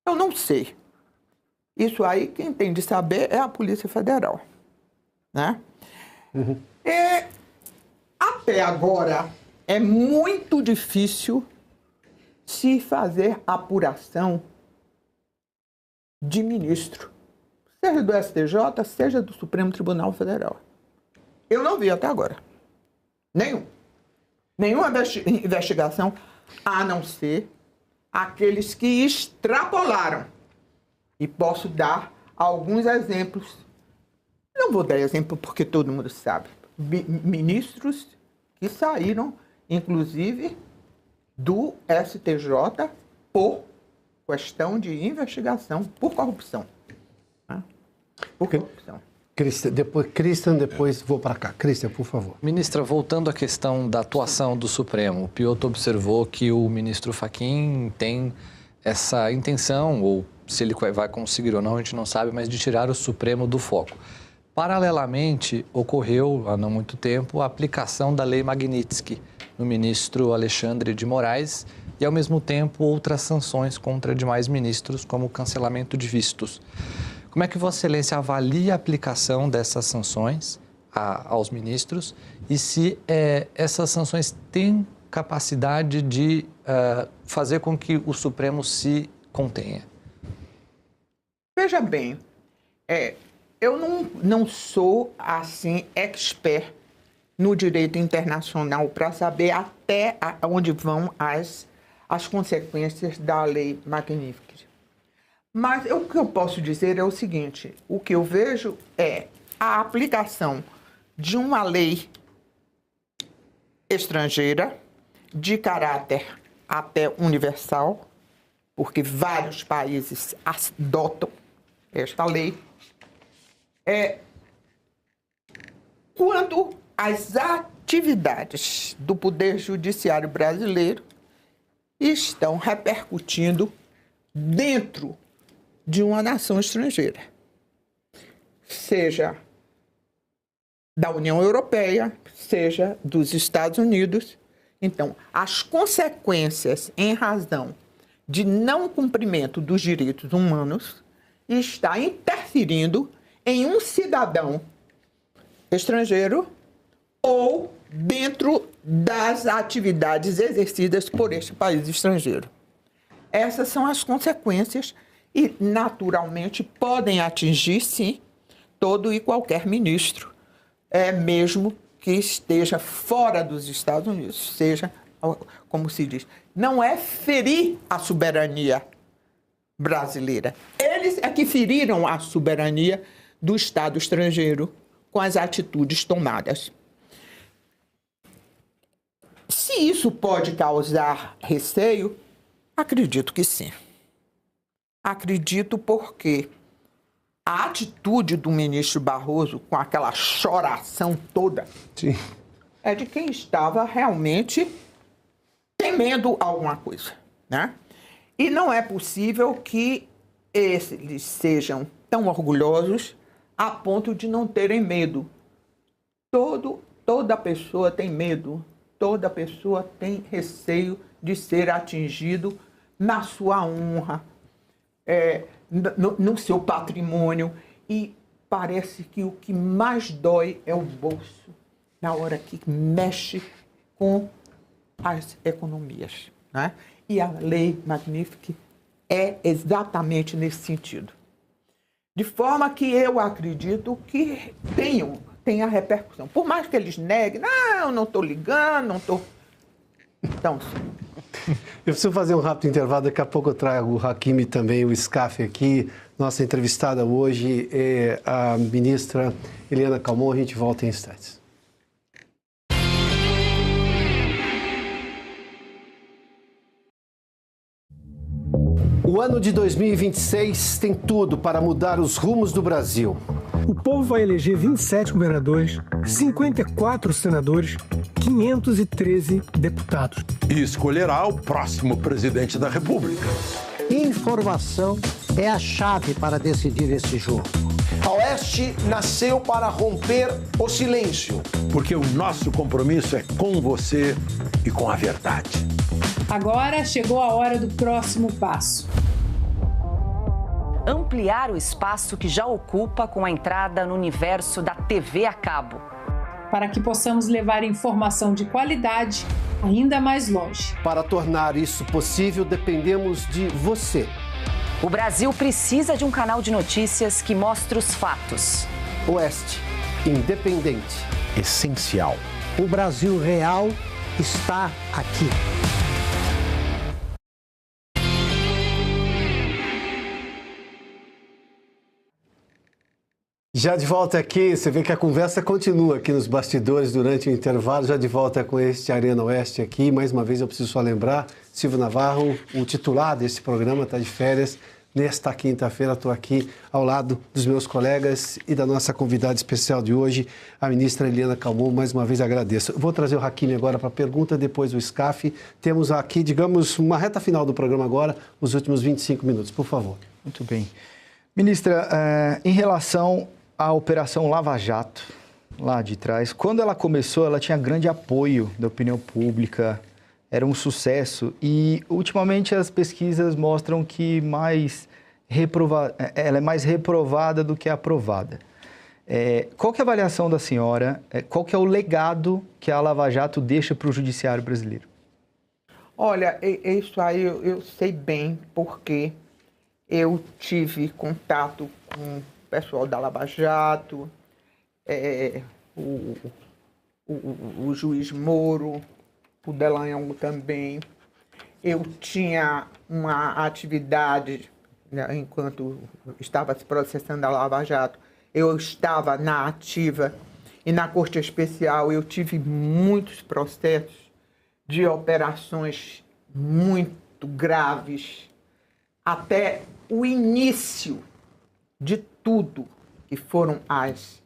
Speaker 7: Eu não sei. Isso aí, quem tem de saber é a Polícia Federal, né? E até agora é muito difícil se fazer apuração de ministro, seja do STJ, seja do Supremo Tribunal Federal. Eu não vi até agora. Nenhuma investigação, a não ser aqueles que extrapolaram. E posso dar alguns exemplos. Não vou dar exemplo porque todo mundo sabe. Ministros que saíram, inclusive, do STJ por questão de investigação por corrupção. Né? Por corrupção.
Speaker 6: Christian, depois vou para cá. Christian, por favor.
Speaker 10: Ministra, voltando à questão da atuação do Supremo, o Piotr observou que o ministro Fachin tem essa intenção, ou se ele vai conseguir ou não, a gente não sabe, mas de tirar o Supremo do foco. Paralelamente, ocorreu, há não muito tempo, a aplicação da Lei Magnitsky no ministro Alexandre de Moraes e, ao mesmo tempo, outras sanções contra demais ministros, como o cancelamento de vistos. Como é que Vossa Excelência avalia a aplicação dessas sanções aos ministros e se essas sanções têm capacidade de fazer com que o Supremo se contenha?
Speaker 7: Veja bem, eu não sou, assim, expert no direito internacional para saber até onde vão as consequências da Lei Magnitsky. Mas o que eu posso dizer é o seguinte: o que eu vejo é a aplicação de uma lei estrangeira de caráter até universal, porque vários países adotam esta lei, quando as atividades do Poder Judiciário brasileiro estão repercutindo dentro de uma nação estrangeira, seja da União Europeia, seja dos Estados Unidos. Então, as consequências em razão de não cumprimento dos direitos humanos está interferindo em um cidadão estrangeiro ou dentro das atividades exercidas por este país estrangeiro. Essas são as consequências e, naturalmente, podem atingir, sim, todo e qualquer ministro, mesmo que esteja fora dos Estados Unidos, seja, como se diz, não é ferir a soberania brasileira. Eles é que feriram a soberania do Estado estrangeiro com as atitudes tomadas. Se isso pode causar receio, acredito que sim. Acredito porque a atitude do ministro Barroso, com aquela choração toda,
Speaker 6: sim,
Speaker 7: é de quem estava realmente temendo alguma coisa, né? E não é possível que eles sejam tão orgulhosos a ponto de não terem medo. Toda pessoa tem medo, toda pessoa tem receio de ser atingido na sua honra, no seu patrimônio. E parece que o que mais dói é o bolso, na hora que mexe com as economias, né? E a lei Magnifique é exatamente nesse sentido. De forma que eu acredito que tenha repercussão. Por mais que eles neguem, não estou ligando, não estou... Então, sim.
Speaker 6: Eu preciso fazer um rápido intervalo, daqui a pouco eu trago o Hakimi e também o SCAF aqui. Nossa entrevistada hoje é a ministra Eliana Calmon, a gente volta em instantes. O ano de 2026 tem tudo para mudar os rumos do Brasil.
Speaker 13: O povo vai eleger 27 governadores, 54 senadores, 513 deputados.
Speaker 14: E escolherá o próximo presidente da República.
Speaker 15: Informação é a chave para decidir esse jogo.
Speaker 16: A Oeste nasceu para romper o silêncio.
Speaker 14: Porque o nosso compromisso é com você e com a verdade.
Speaker 1: Agora chegou a hora do próximo passo.
Speaker 8: Ampliar o espaço que já ocupa com a entrada no universo da TV a cabo.
Speaker 1: Para que possamos levar informação de qualidade ainda mais longe.
Speaker 6: Para tornar isso possível, dependemos de você.
Speaker 8: O Brasil precisa de um canal de notícias que mostre os fatos.
Speaker 6: Oeste, independente,
Speaker 14: essencial.
Speaker 15: O Brasil real está aqui.
Speaker 6: Já de volta aqui, você vê que a conversa continua aqui nos bastidores durante o intervalo, já de volta com este Arena Oeste aqui. Mais uma vez eu preciso só lembrar, Silvio Navarro, o titular desse programa, está de férias. Nesta quinta-feira estou aqui ao lado dos meus colegas e da nossa convidada especial de hoje, a ministra Eliana Calmon. Mais uma vez agradeço. Vou trazer o Hakimi agora para a pergunta, depois o SCAF. Temos aqui, digamos, uma reta final do programa agora, os últimos 25 minutos, por favor.
Speaker 11: Muito bem. Ministra, em relação à Operação Lava Jato, lá de trás, quando ela começou, ela tinha grande apoio da opinião pública, era um sucesso e, ultimamente, as pesquisas mostram que ela é mais reprovada do que aprovada. Qual que é a avaliação da senhora? Qual que é o legado que a Lava Jato deixa para o judiciário brasileiro?
Speaker 7: Olha, isso aí eu sei bem, porque eu tive contato com o pessoal da Lava Jato, o juiz Moro, o Delanhol também. Eu tinha uma atividade, né, enquanto estava se processando a Lava Jato, eu estava na ativa e na Corte Especial eu tive muitos processos de operações muito graves, até o início de tudo, que foram as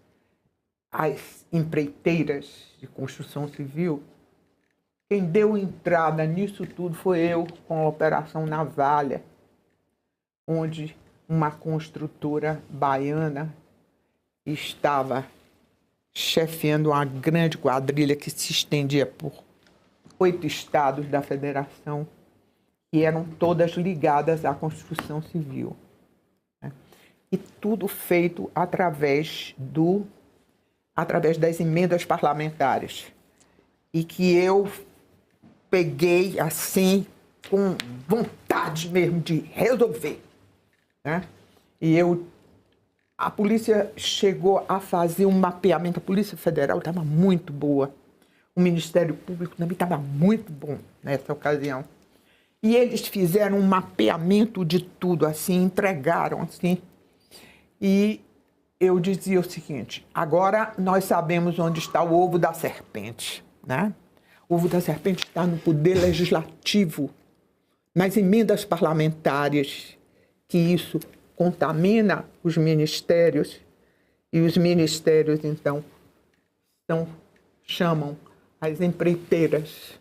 Speaker 7: empreiteiras de construção civil. Quem deu entrada nisso tudo foi eu, com a Operação Navalha, onde uma construtora baiana estava chefiando uma grande quadrilha que se estendia por 8 estados da federação, que eram todas ligadas à construção civil. E tudo feito através das emendas parlamentares. E que eu peguei assim, com vontade mesmo de resolver, né? E eu A polícia chegou a fazer um mapeamento, a Polícia Federal estava muito boa, o Ministério Público também estava muito bom nessa ocasião. E eles fizeram um mapeamento de tudo, assim, entregaram, assim. E eu dizia o seguinte, agora nós sabemos onde está o ovo da serpente, né? O ovo da serpente está no poder legislativo, nas emendas parlamentares, que isso contamina os ministérios, e os ministérios, então, chamam as empreiteiras.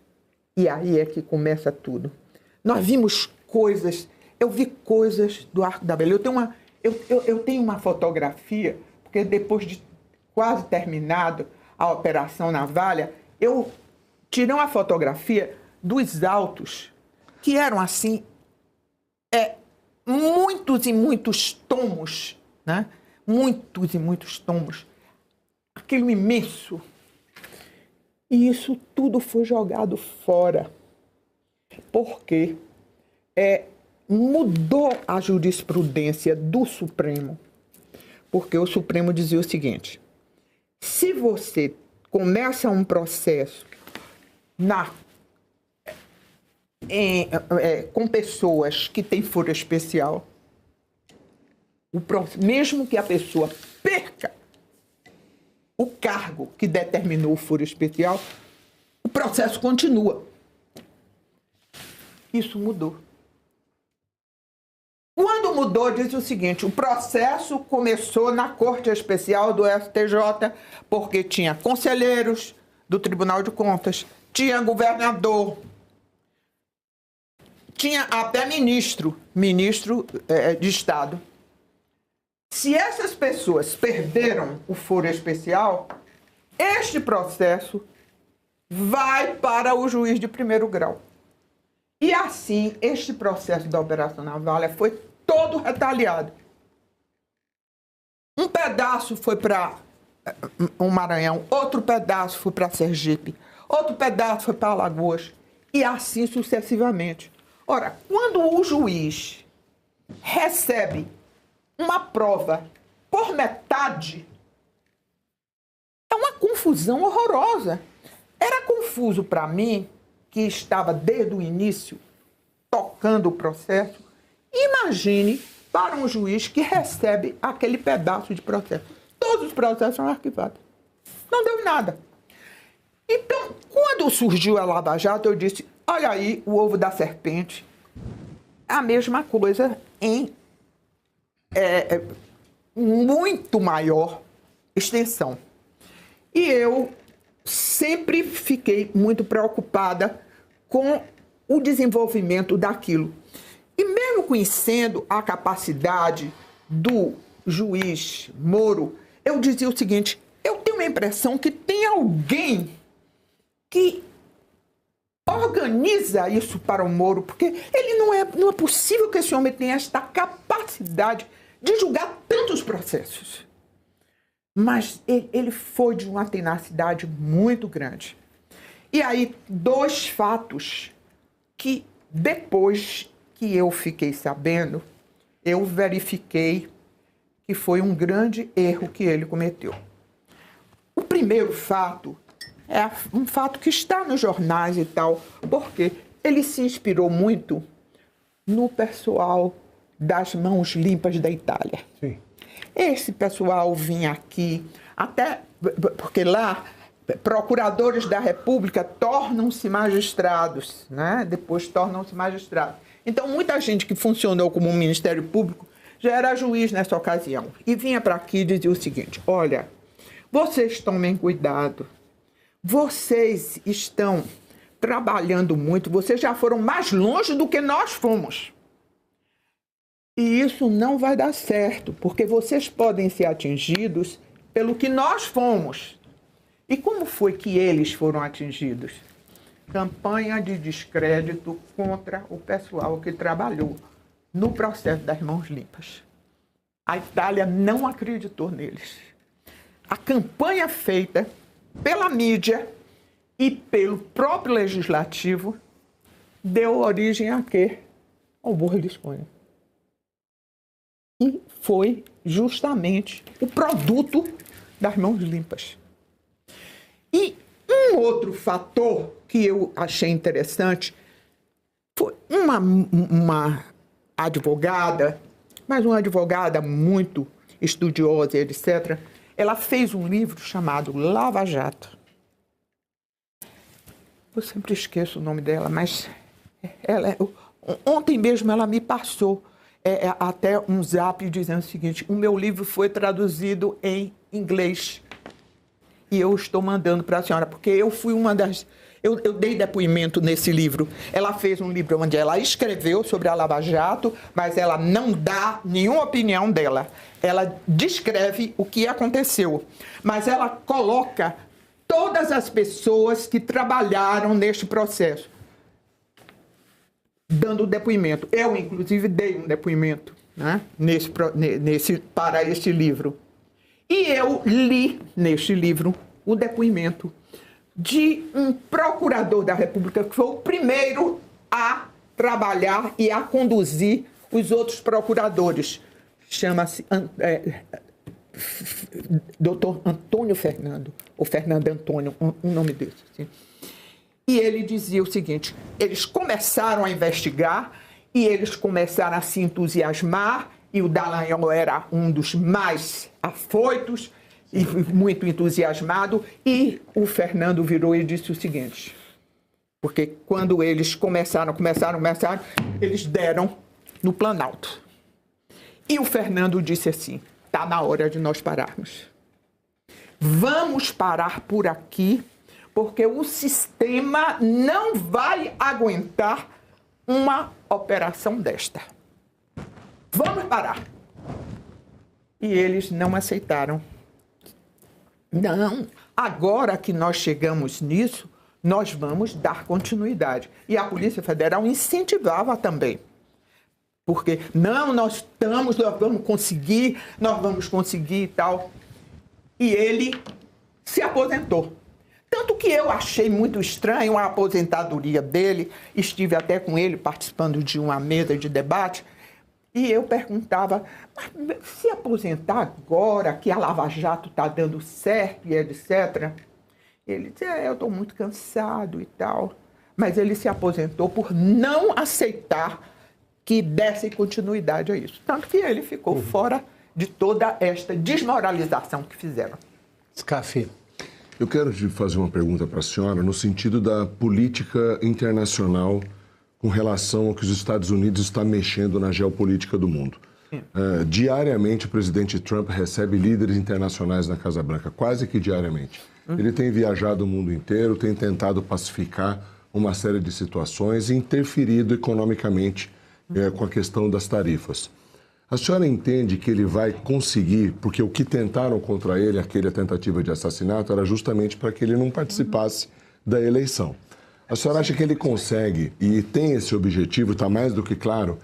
Speaker 7: E aí é que começa tudo. Nós vimos coisas, eu vi coisas do Arco da Velha. Eu tenho uma fotografia, porque depois de quase terminado a Operação Navalha, eu tirei uma fotografia dos autos, que eram assim, muitos e muitos tomos, né? Muitos e muitos tomos. Aquilo imenso. E isso tudo foi jogado fora. Porque mudou a jurisprudência do Supremo. Porque o Supremo dizia o seguinte, se você começa um processo com pessoas que têm foro especial, mesmo que a pessoa perca o cargo que determinou o foro especial, o processo continua. Isso mudou. Quando mudou, diz o seguinte, o processo começou na Corte Especial do STJ, porque tinha conselheiros do Tribunal de Contas, tinha governador, tinha até ministro de Estado. Se essas pessoas perderam o foro especial, este processo vai para o juiz de primeiro grau. E assim, este processo da Operação Navalha foi todo retaliado. Um pedaço foi para o Maranhão, outro pedaço foi para Sergipe, outro pedaço foi para Alagoas, e assim sucessivamente. Ora, quando o juiz recebe uma prova por metade, é uma confusão horrorosa. Era confuso para mim, que estava desde o início tocando o processo. Imagine para um juiz que recebe aquele pedaço de processo. Todos os processos são arquivados. Não deu em nada. Então, quando surgiu a Lava Jato, eu disse, olha aí o ovo da serpente. A mesma coisa em muito maior extensão. E eu sempre fiquei muito preocupada com o desenvolvimento daquilo. E mesmo conhecendo a capacidade do juiz Moro, eu dizia o seguinte, eu tenho a impressão que tem alguém que organiza isso para o Moro, porque ele não é possível que esse homem tenha esta capacidade de julgar tantos processos. Mas ele foi de uma tenacidade muito grande. E aí, dois fatos que depois que eu fiquei sabendo, eu verifiquei que foi um grande erro que ele cometeu. O primeiro fato é um fato que está nos jornais e tal, porque ele se inspirou muito no pessoal das Mãos Limpas da Itália. Sim. Esse pessoal vinha aqui, até porque lá procuradores da República tornam-se magistrados, né? Depois tornam-se magistrados. Então, muita gente que funcionou como um Ministério Público já era juiz nessa ocasião. E vinha para aqui e dizia o seguinte, olha, vocês tomem cuidado, vocês estão trabalhando muito, vocês já foram mais longe do que nós fomos. E isso não vai dar certo, porque vocês podem ser atingidos pelo que nós fomos. E como foi que eles foram atingidos? Campanha de descrédito contra o pessoal que trabalhou no processo das Mãos Limpas. A Itália não acreditou neles. A campanha feita pela mídia e pelo próprio legislativo deu origem a quê? Ao Berlusconi. E foi justamente o produto das mãos limpas. E um outro fator que eu achei interessante foi uma advogada, mas uma advogada muito estudiosa, etc. Ela fez um livro chamado Lava Jato. Eu sempre esqueço o nome dela, mas ontem mesmo ela me passou até um zap dizendo o seguinte: o meu livro foi traduzido em inglês e eu estou mandando para a senhora, porque eu fui uma das... Eu dei depoimento nesse livro. Ela fez um livro onde ela escreveu sobre a Lava Jato, mas ela não dá nenhuma opinião dela. Ela descreve o que aconteceu, mas ela coloca todas as pessoas que trabalharam neste processo dando depoimento. Eu, inclusive, dei um depoimento, né, para este livro. E eu li neste livro o depoimento de um procurador da República, que foi o primeiro a trabalhar e a conduzir os outros procuradores. Chama-se Dr. Antônio Fernando, ou Fernando Antônio, um nome desse. Assim. E ele dizia o seguinte: eles começaram a investigar e eles começaram a se entusiasmar, e o Dallagnol era um dos mais afoitos e muito entusiasmado, e o Fernando virou e disse o seguinte, porque quando eles começaram, eles deram no Planalto. E o Fernando disse assim: está na hora de nós pararmos. Vamos parar por aqui, porque o sistema não vai aguentar uma operação desta. Vamos parar. E eles não aceitaram. Não, agora que nós chegamos nisso, nós vamos dar continuidade. E a Polícia Federal incentivava também. Porque, não, nós vamos conseguir e tal. E ele se aposentou. Tanto que eu achei muito estranho a aposentadoria dele, estive até com ele participando de uma mesa de debate, e eu perguntava, mas se aposentar agora, que a Lava Jato está dando certo e etc. Ele disse, eu estou muito cansado e tal. Mas ele se aposentou por não aceitar que desse continuidade a isso. Tanto que ele ficou fora de toda esta desmoralização que fizeram.
Speaker 6: Scaff.
Speaker 9: Eu quero te fazer uma pergunta para a senhora no sentido da política internacional com relação ao que os Estados Unidos estão mexendo na geopolítica do mundo. Diariamente, o presidente Trump recebe líderes internacionais na Casa Branca, quase que diariamente. Ele tem viajado o mundo inteiro, tem tentado pacificar uma série de situações e interferido economicamente com a questão das tarifas. A senhora entende que ele vai conseguir, porque o que tentaram contra ele, aquela tentativa de assassinato, era justamente para que ele não participasse da eleição. A senhora acha que ele consegue, e tem esse objetivo, está mais do que claro,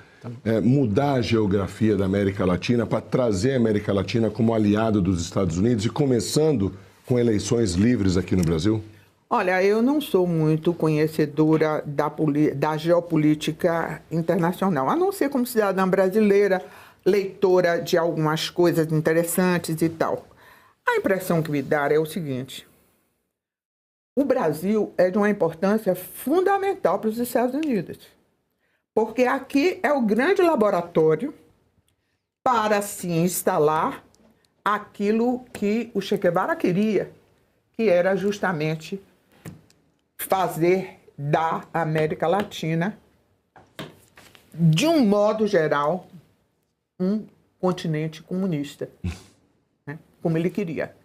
Speaker 9: mudar a geografia da América Latina para trazer a América Latina como aliado dos Estados Unidos e começando com eleições livres aqui no Brasil?
Speaker 7: Olha, eu não sou muito conhecedora da geopolítica internacional, a não ser como cidadã brasileira, leitora de algumas coisas interessantes e tal. A impressão que me dá é o seguinte: o Brasil é de uma importância fundamental para os Estados Unidos, porque aqui é o grande laboratório para se instalar aquilo que o Che Guevara queria, que era justamente fazer da América Latina, de um modo geral, um continente comunista, né? Como ele queria.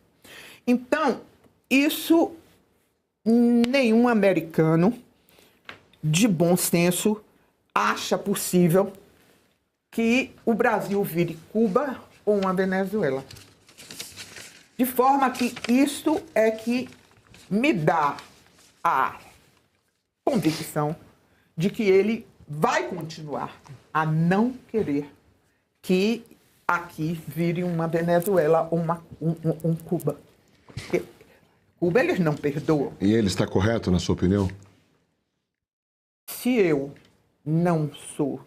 Speaker 7: Então, isso nenhum americano de bom senso acha possível que o Brasil vire Cuba ou uma Venezuela. De forma que isso é que me dá a convicção de que ele vai continuar a não querer que aqui vire uma Venezuela ou um Cuba. Porque Cuba eles não perdoam.
Speaker 9: E ele está correto, na sua opinião?
Speaker 7: Se eu não sou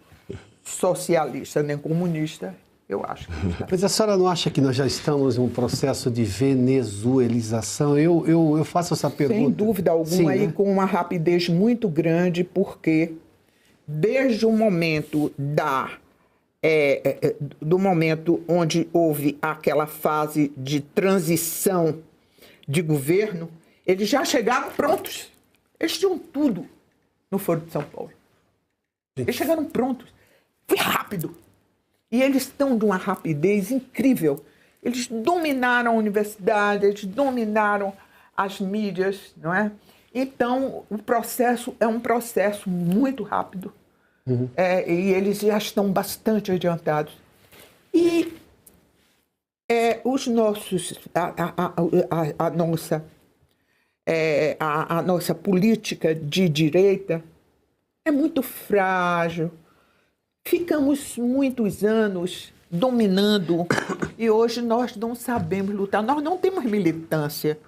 Speaker 7: socialista nem comunista, Eu acho que está.
Speaker 6: Mas a senhora não acha que nós já estamos em um processo de venezuelização? Eu faço essa pergunta.
Speaker 7: Sem dúvida alguma,
Speaker 6: Sim,
Speaker 7: e
Speaker 6: né?
Speaker 7: com uma rapidez muito grande, porque desde o momento do momento onde houve aquela fase de transição de governo, eles já chegaram prontos. Eles tinham tudo no Foro de São Paulo. Eles chegaram prontos. Foi rápido. E eles estão de uma rapidez incrível. Eles dominaram a universidade, eles dominaram as mídias, não é? Então, o processo é um processo muito rápido. E eles já estão bastante adiantados. E os nossos, a nossa política de direita é muito frágil. Ficamos muitos anos dominando e hoje nós não sabemos lutar. Nós não temos militância.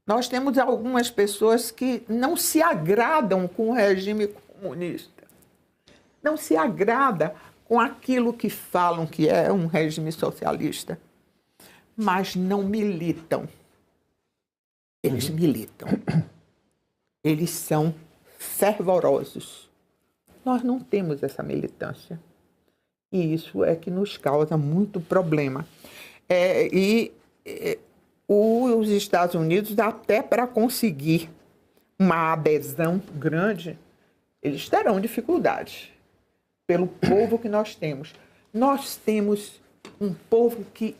Speaker 7: Nós temos algumas pessoas que não se agradam com o regime comunista. Não se agrada com aquilo que falam que é um regime socialista. Mas não militam. Eles militam. Eles são fervorosos. Nós não temos essa militância. E isso é que nos causa muito problema. Os Estados Unidos, até para conseguir uma adesão grande, eles terão dificuldades pelo povo que nós temos. Nós temos um povo que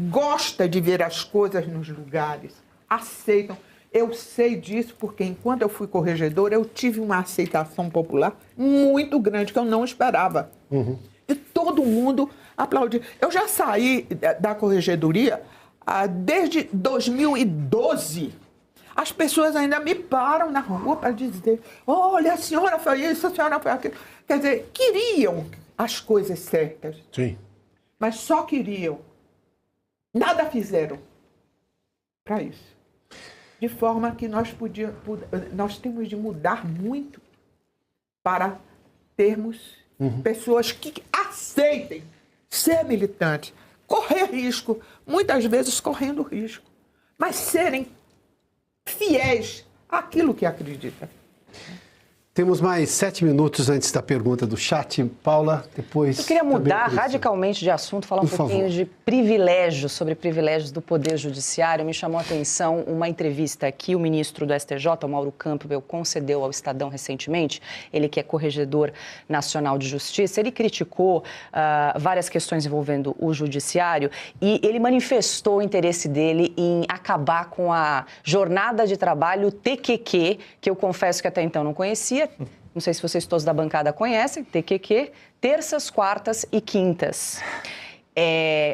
Speaker 7: gosta de ver as coisas nos lugares, aceitam. Eu sei disso porque, enquanto eu fui corregedora, eu tive uma aceitação popular muito grande, que eu não esperava. E todo mundo aplaudiu. Eu já saí da corregedoria desde 2012. As pessoas ainda me param na rua para dizer: olha, a senhora foi isso, a senhora foi aquilo. Quer dizer, queriam as coisas certas.
Speaker 6: Sim.
Speaker 7: Mas só queriam. Nada fizeram para isso. De forma que nós temos de mudar muito para termos pessoas que aceitem ser militantes, correr risco, muitas vezes correndo risco, mas serem fiéis àquilo que acreditam.
Speaker 6: Temos mais 7 minutos antes da pergunta do chat. Paula, depois...
Speaker 8: Eu queria mudar radicalmente de assunto, falar um pouquinho de privilégios, sobre privilégios do Poder Judiciário. Me chamou a atenção uma entrevista que o ministro do STJ, o Mauro Campbell, concedeu ao Estadão recentemente. Ele que é corregedor nacional de justiça. Ele criticou várias questões envolvendo o judiciário e ele manifestou o interesse dele em acabar com a jornada de trabalho TQQ, que eu confesso que até então não conhecia. Não sei se vocês todos da bancada conhecem, TQQ, terças, quartas e quintas.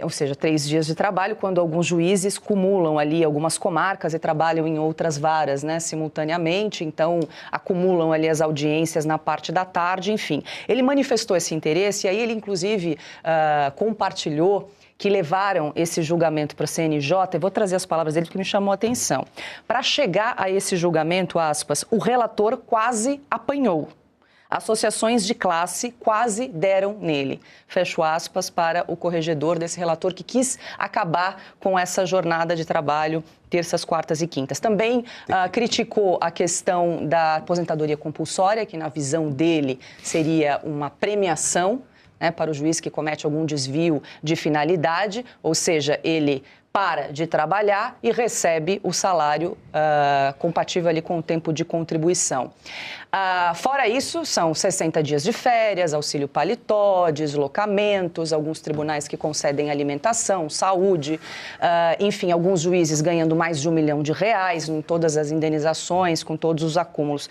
Speaker 8: Ou seja, 3 dias de trabalho, quando alguns juízes cumulam ali algumas comarcas e trabalham em outras varas, né, simultaneamente, então acumulam ali as audiências na parte da tarde, enfim. Ele manifestou esse interesse e aí ele, inclusive, compartilhou que levaram esse julgamento para a CNJ, eu vou trazer as palavras dele porque me chamou a atenção. Para chegar a esse julgamento, aspas, o relator quase apanhou. Associações de classe quase deram nele. Fecho aspas para o corregedor desse relator que quis acabar com essa jornada de trabalho terças, quartas e quintas. Também criticou a questão da aposentadoria compulsória, que na visão dele seria uma premiação, né, para o juiz que comete algum desvio de finalidade, ou seja, ele para de trabalhar e recebe o salário compatível ali com o tempo de contribuição. Fora isso, são 60 dias de férias, auxílio paletó, deslocamentos, alguns tribunais que concedem alimentação, saúde, enfim, alguns juízes ganhando mais de R$1 milhão em todas as indenizações, com todos os acúmulos.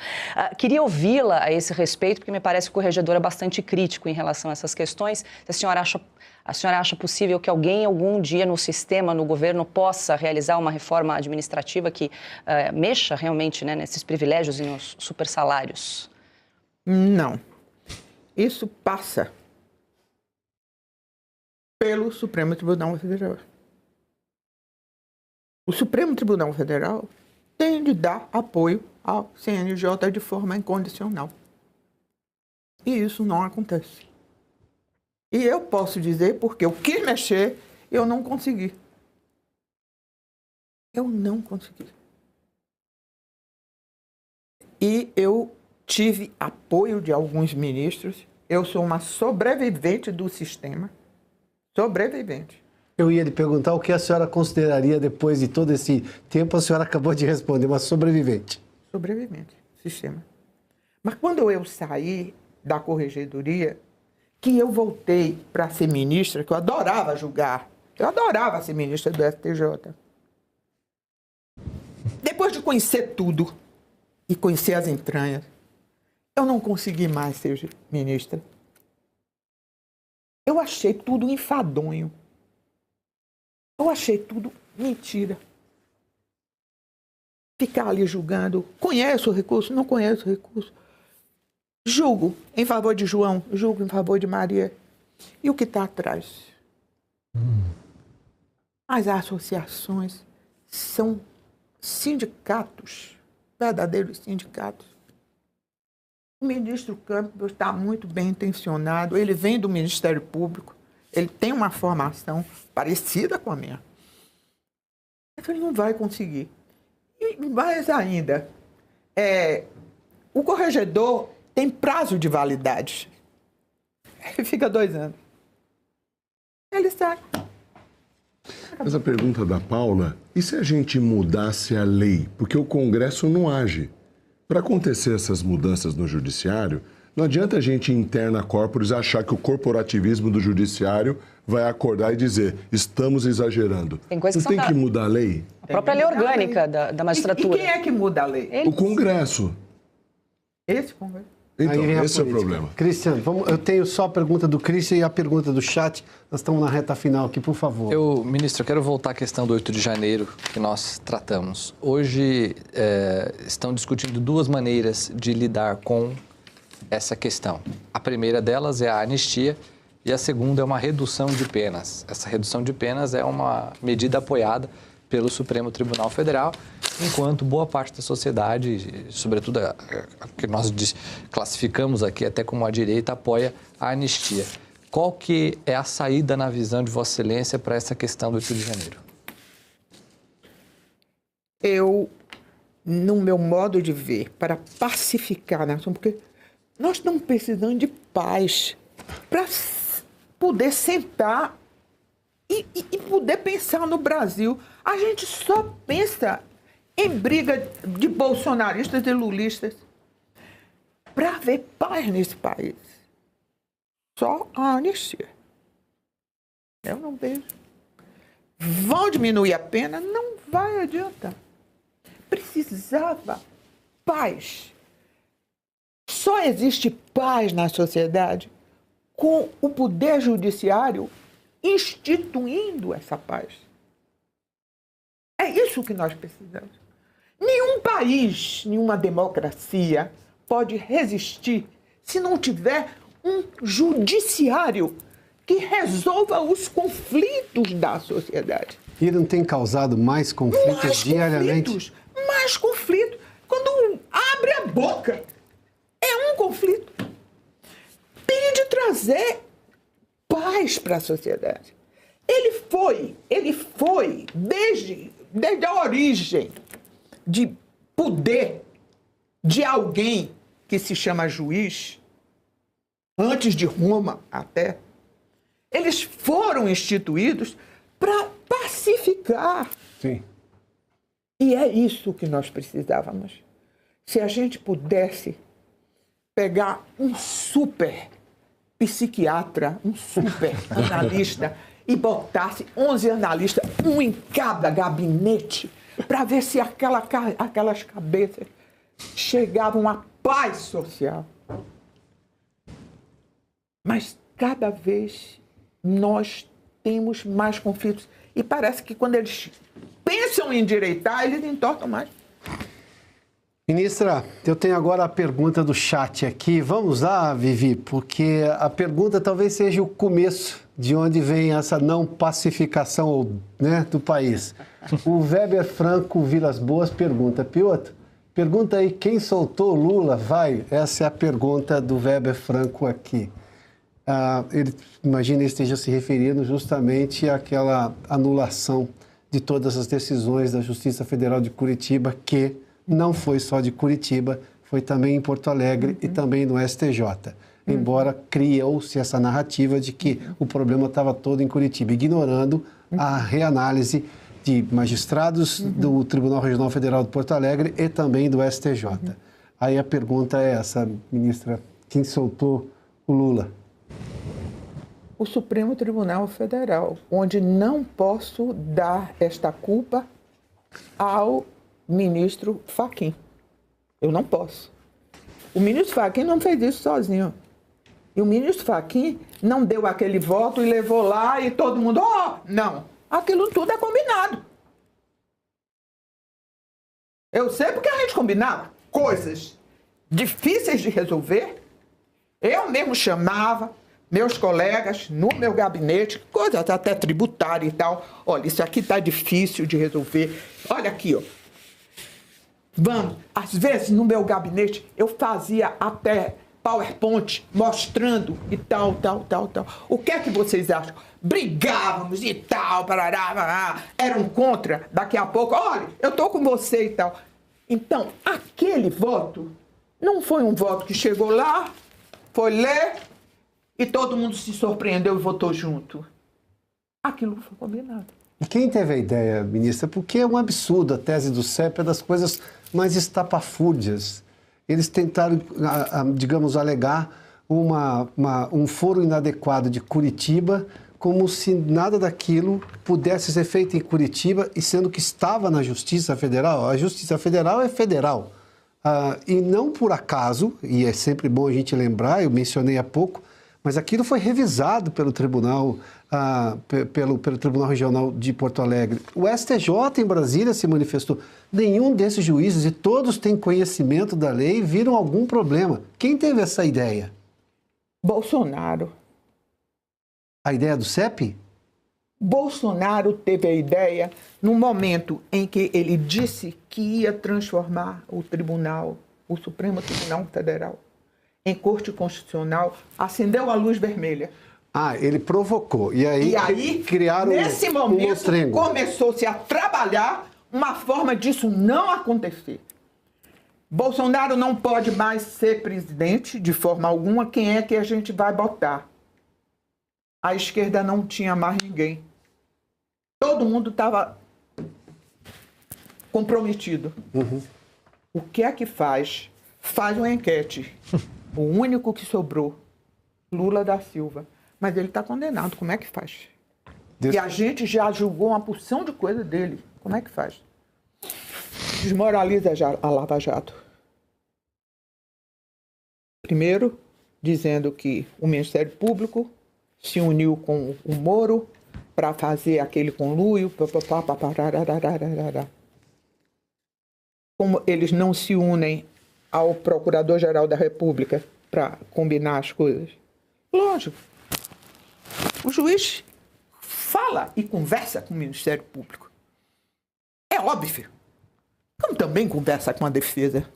Speaker 8: Queria ouvi-la a esse respeito, porque me parece que o corregedor é bastante crítico em relação a essas questões. Se a senhora acha possível que alguém, algum dia no sistema, no governo, possa realizar uma reforma administrativa que mexa realmente, né, nesses privilégios e nos supersalários?
Speaker 7: Não. Isso passa pelo Supremo Tribunal Federal. O Supremo Tribunal Federal tem de dar apoio ao CNJ de forma incondicional. E isso não acontece. E eu posso dizer porque eu quis mexer, eu não consegui. Eu não consegui. E eu tive apoio de alguns ministros. Eu sou uma sobrevivente do sistema. Sobrevivente.
Speaker 6: Eu ia lhe perguntar o que a senhora consideraria, depois de todo esse tempo, a senhora acabou de responder, uma sobrevivente.
Speaker 7: Sobrevivente, sistema. Mas quando eu saí da corregedoria, que eu voltei para ser ministra, que eu adorava julgar, eu adorava ser ministra do STJ. Depois de conhecer tudo e conhecer as entranhas, eu não consegui mais ser ministra. Eu achei tudo enfadonho. Eu achei tudo mentira. Ficar ali julgando, conheço o recurso, não conheço o recurso. Julgo em favor de João, julgo em favor de Maria. E o que está atrás? As associações são sindicatos, verdadeiros sindicatos. O ministro Campos está muito bem intencionado, ele vem do Ministério Público, ele tem uma formação parecida com a minha. Mas ele não vai conseguir. E mais ainda, o corregedor tem prazo de validade. Ele fica 2 anos. Ele sai.
Speaker 9: Mas a pergunta da Paula, e se a gente mudasse a lei? Porque o Congresso não age. Para acontecer essas mudanças no Judiciário, não adianta a gente interna corporis achar que o corporativismo do Judiciário vai acordar e dizer, estamos exagerando.
Speaker 8: Tem coisa que
Speaker 9: não tem que mudar a lei?
Speaker 8: A própria lei orgânica da magistratura.
Speaker 7: E quem é que muda a lei?
Speaker 9: O Congresso.
Speaker 7: Esse Congresso.
Speaker 9: Então, esse é o problema.
Speaker 6: Cristiano, eu tenho só a pergunta do Cristian e a pergunta do chat. Nós estamos na reta final aqui, por favor.
Speaker 10: Ministro, eu quero voltar à questão do 8 de janeiro que nós tratamos. Hoje estão discutindo 2 maneiras de lidar com essa questão. A primeira delas é a anistia e a segunda é uma redução de penas. Essa redução de penas é uma medida apoiada pelo Supremo Tribunal Federal, enquanto boa parte da sociedade, sobretudo a que nós classificamos aqui até como a direita, apoia a anistia. Qual que é a saída na visão de Vossa Excelência para essa questão do 8 de janeiro?
Speaker 7: Eu, no meu modo de ver, para pacificar a nação, porque nós estamos precisando de paz para poder sentar e poder pensar no Brasil. A gente só pensa em briga de bolsonaristas e lulistas para ver paz nesse país. Só a anistia. Eu não vejo. Vão diminuir a pena? Não vai adiantar. Precisava paz. Só existe paz na sociedade com o poder judiciário instituindo essa paz. É isso que nós precisamos. Nenhum país, nenhuma democracia pode resistir se não tiver um judiciário que resolva os conflitos da sociedade.
Speaker 6: E não tem causado mais conflitos diariamente?
Speaker 7: Mais conflito. Quando abre a boca, é um conflito. Tem de trazer paz para a sociedade. Ele foi desde a origem de poder de alguém que se chama juiz, antes de Roma até, eles foram instituídos para pacificar.
Speaker 6: Sim.
Speaker 7: E é isso que nós precisávamos. Se a gente pudesse pegar um super psiquiatra, um super analista, e botasse 11 analistas, um em cada gabinete, para ver se aquelas cabeças chegavam à paz social. Mas cada vez nós temos mais conflitos. E parece que quando eles pensam em endireitar, eles entortam mais.
Speaker 6: Ministra, eu tenho agora a pergunta do chat aqui. Vamos lá, Vivi, porque a pergunta talvez seja o começo de onde vem essa não pacificação, né, do país. O Weber Franco Vilas Boas pergunta, Piotr, pergunta aí quem soltou Lula, vai? Essa é a pergunta do Weber Franco aqui. Imagina ele esteja se referindo justamente àquela anulação de todas as decisões da Justiça Federal de Curitiba, que não foi só de Curitiba, foi também em Porto Alegre e também no STJ. Embora criou-se essa narrativa de que o problema estava todo em Curitiba, ignorando a reanálise de magistrados do Tribunal Regional Federal de Porto Alegre e também do STJ. Aí a pergunta é essa, ministra, quem soltou o Lula?
Speaker 7: O Supremo Tribunal Federal, onde não posso dar esta culpa ao ministro Fachin. Eu não posso. O ministro Fachin não fez isso sozinho. E o ministro Fachin não deu aquele voto e levou lá e todo mundo... Não, aquilo tudo é combinado. Eu sei porque a gente combinava coisas difíceis de resolver. Eu mesmo chamava meus colegas no meu gabinete, coisas até tributária e tal. Olha, isso aqui está difícil de resolver. Olha aqui, ó. Vamos, às vezes no meu gabinete eu fazia até PowerPoint mostrando e tal. O que é que vocês acham? Brigávamos e tal, parará, eram contra, daqui a pouco, olha, eu tô com você e tal. Então, aquele voto não foi um voto que chegou lá, foi ler e todo mundo se surpreendeu e votou junto. Aquilo foi combinado.
Speaker 6: E quem teve a ideia, ministra? Porque é um absurdo a tese do CEP, é das coisas mais estapafúrdias. Eles tentaram, digamos, alegar um foro inadequado de Curitiba, como se nada daquilo pudesse ser feito em Curitiba, e sendo que estava na Justiça Federal. A Justiça Federal é federal. E não por acaso, e é sempre bom a gente lembrar, eu mencionei há pouco, mas aquilo foi revisado pelo Tribunal, pelo Tribunal Regional de Porto Alegre. O STJ em Brasília se manifestou. Nenhum desses juízes, e todos têm conhecimento da lei, viram algum problema. Quem teve essa ideia?
Speaker 7: Bolsonaro.
Speaker 6: A ideia do CEP?
Speaker 7: Bolsonaro teve a ideia no momento em que ele disse que ia transformar o tribunal, o Supremo Tribunal Federal, em Corte Constitucional, acendeu a luz vermelha.
Speaker 6: Ele provocou. E aí criaram
Speaker 7: nesse momento, começou-se a trabalhar uma forma disso não acontecer. Bolsonaro não pode mais ser presidente de forma alguma. Quem é que a gente vai botar? A esquerda não tinha mais ninguém. Todo mundo estava comprometido. O que é que faz? Faz uma enquete. O único que sobrou, Lula da Silva. Mas ele está condenado. Como é que faz? E a gente já julgou uma porção de coisa dele. Como é que faz? Desmoraliza a Lava Jato. Primeiro, dizendo que o Ministério Público se uniu com o Moro para fazer aquele conluio. Como eles não se unem ao Procurador-Geral da República para combinar as coisas. Lógico. O juiz fala e conversa com o Ministério Público. É óbvio. Como também conversa com a defesa.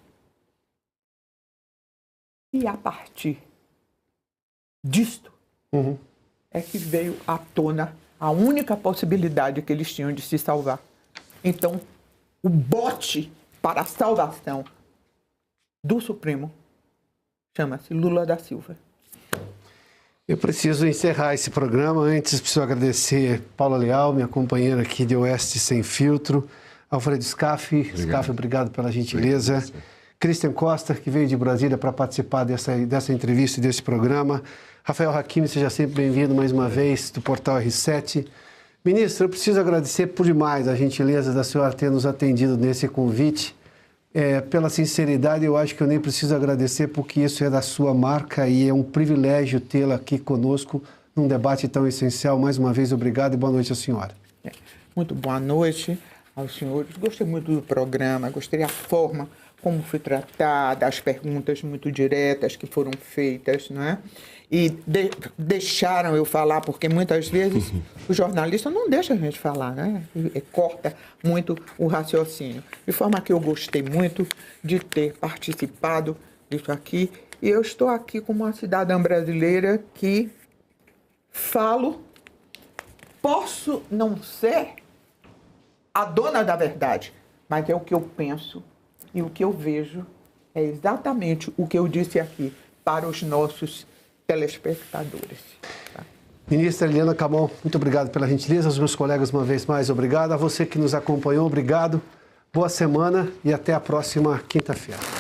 Speaker 7: E a partir disto é que veio à tona a única possibilidade que eles tinham de se salvar. Então, o bote para a salvação do Supremo chama-se Lula da Silva.
Speaker 6: Eu preciso encerrar esse programa. Antes, preciso agradecer Paula Leal, minha companheira aqui de Oeste Sem Filtro, Alfredo Scaff. Scaff, obrigado pela gentileza. Obrigado. Cristian Costa, que veio de Brasília para participar dessa entrevista e desse programa. Rafael Hakimi, seja sempre bem-vindo mais uma vez do Portal R7. Ministro, eu preciso agradecer por demais a gentileza da senhora ter nos atendido nesse convite. Pela sinceridade, eu acho que eu nem preciso agradecer, porque isso é da sua marca e é um privilégio tê-la aqui conosco num debate tão essencial. Mais uma vez, obrigado e boa noite à senhora.
Speaker 7: Muito boa noite aos senhores. Gostei muito do programa, gostei da forma como foi tratada, as perguntas muito diretas que foram feitas, não é? E deixaram eu falar, porque muitas vezes o jornalista não deixa a gente falar, né? E corta muito o raciocínio. De forma que eu gostei muito de ter participado disso aqui. E eu estou aqui como uma cidadã brasileira que falo, posso não ser a dona da verdade, mas é o que eu penso e o que eu vejo é exatamente o que eu disse aqui para os nossos telespectadores. Tá?
Speaker 6: Ministra Eliana Calmon, muito obrigado pela gentileza. Aos meus colegas, uma vez mais, obrigado. A você que nos acompanhou, obrigado. Boa semana e até a próxima quinta-feira.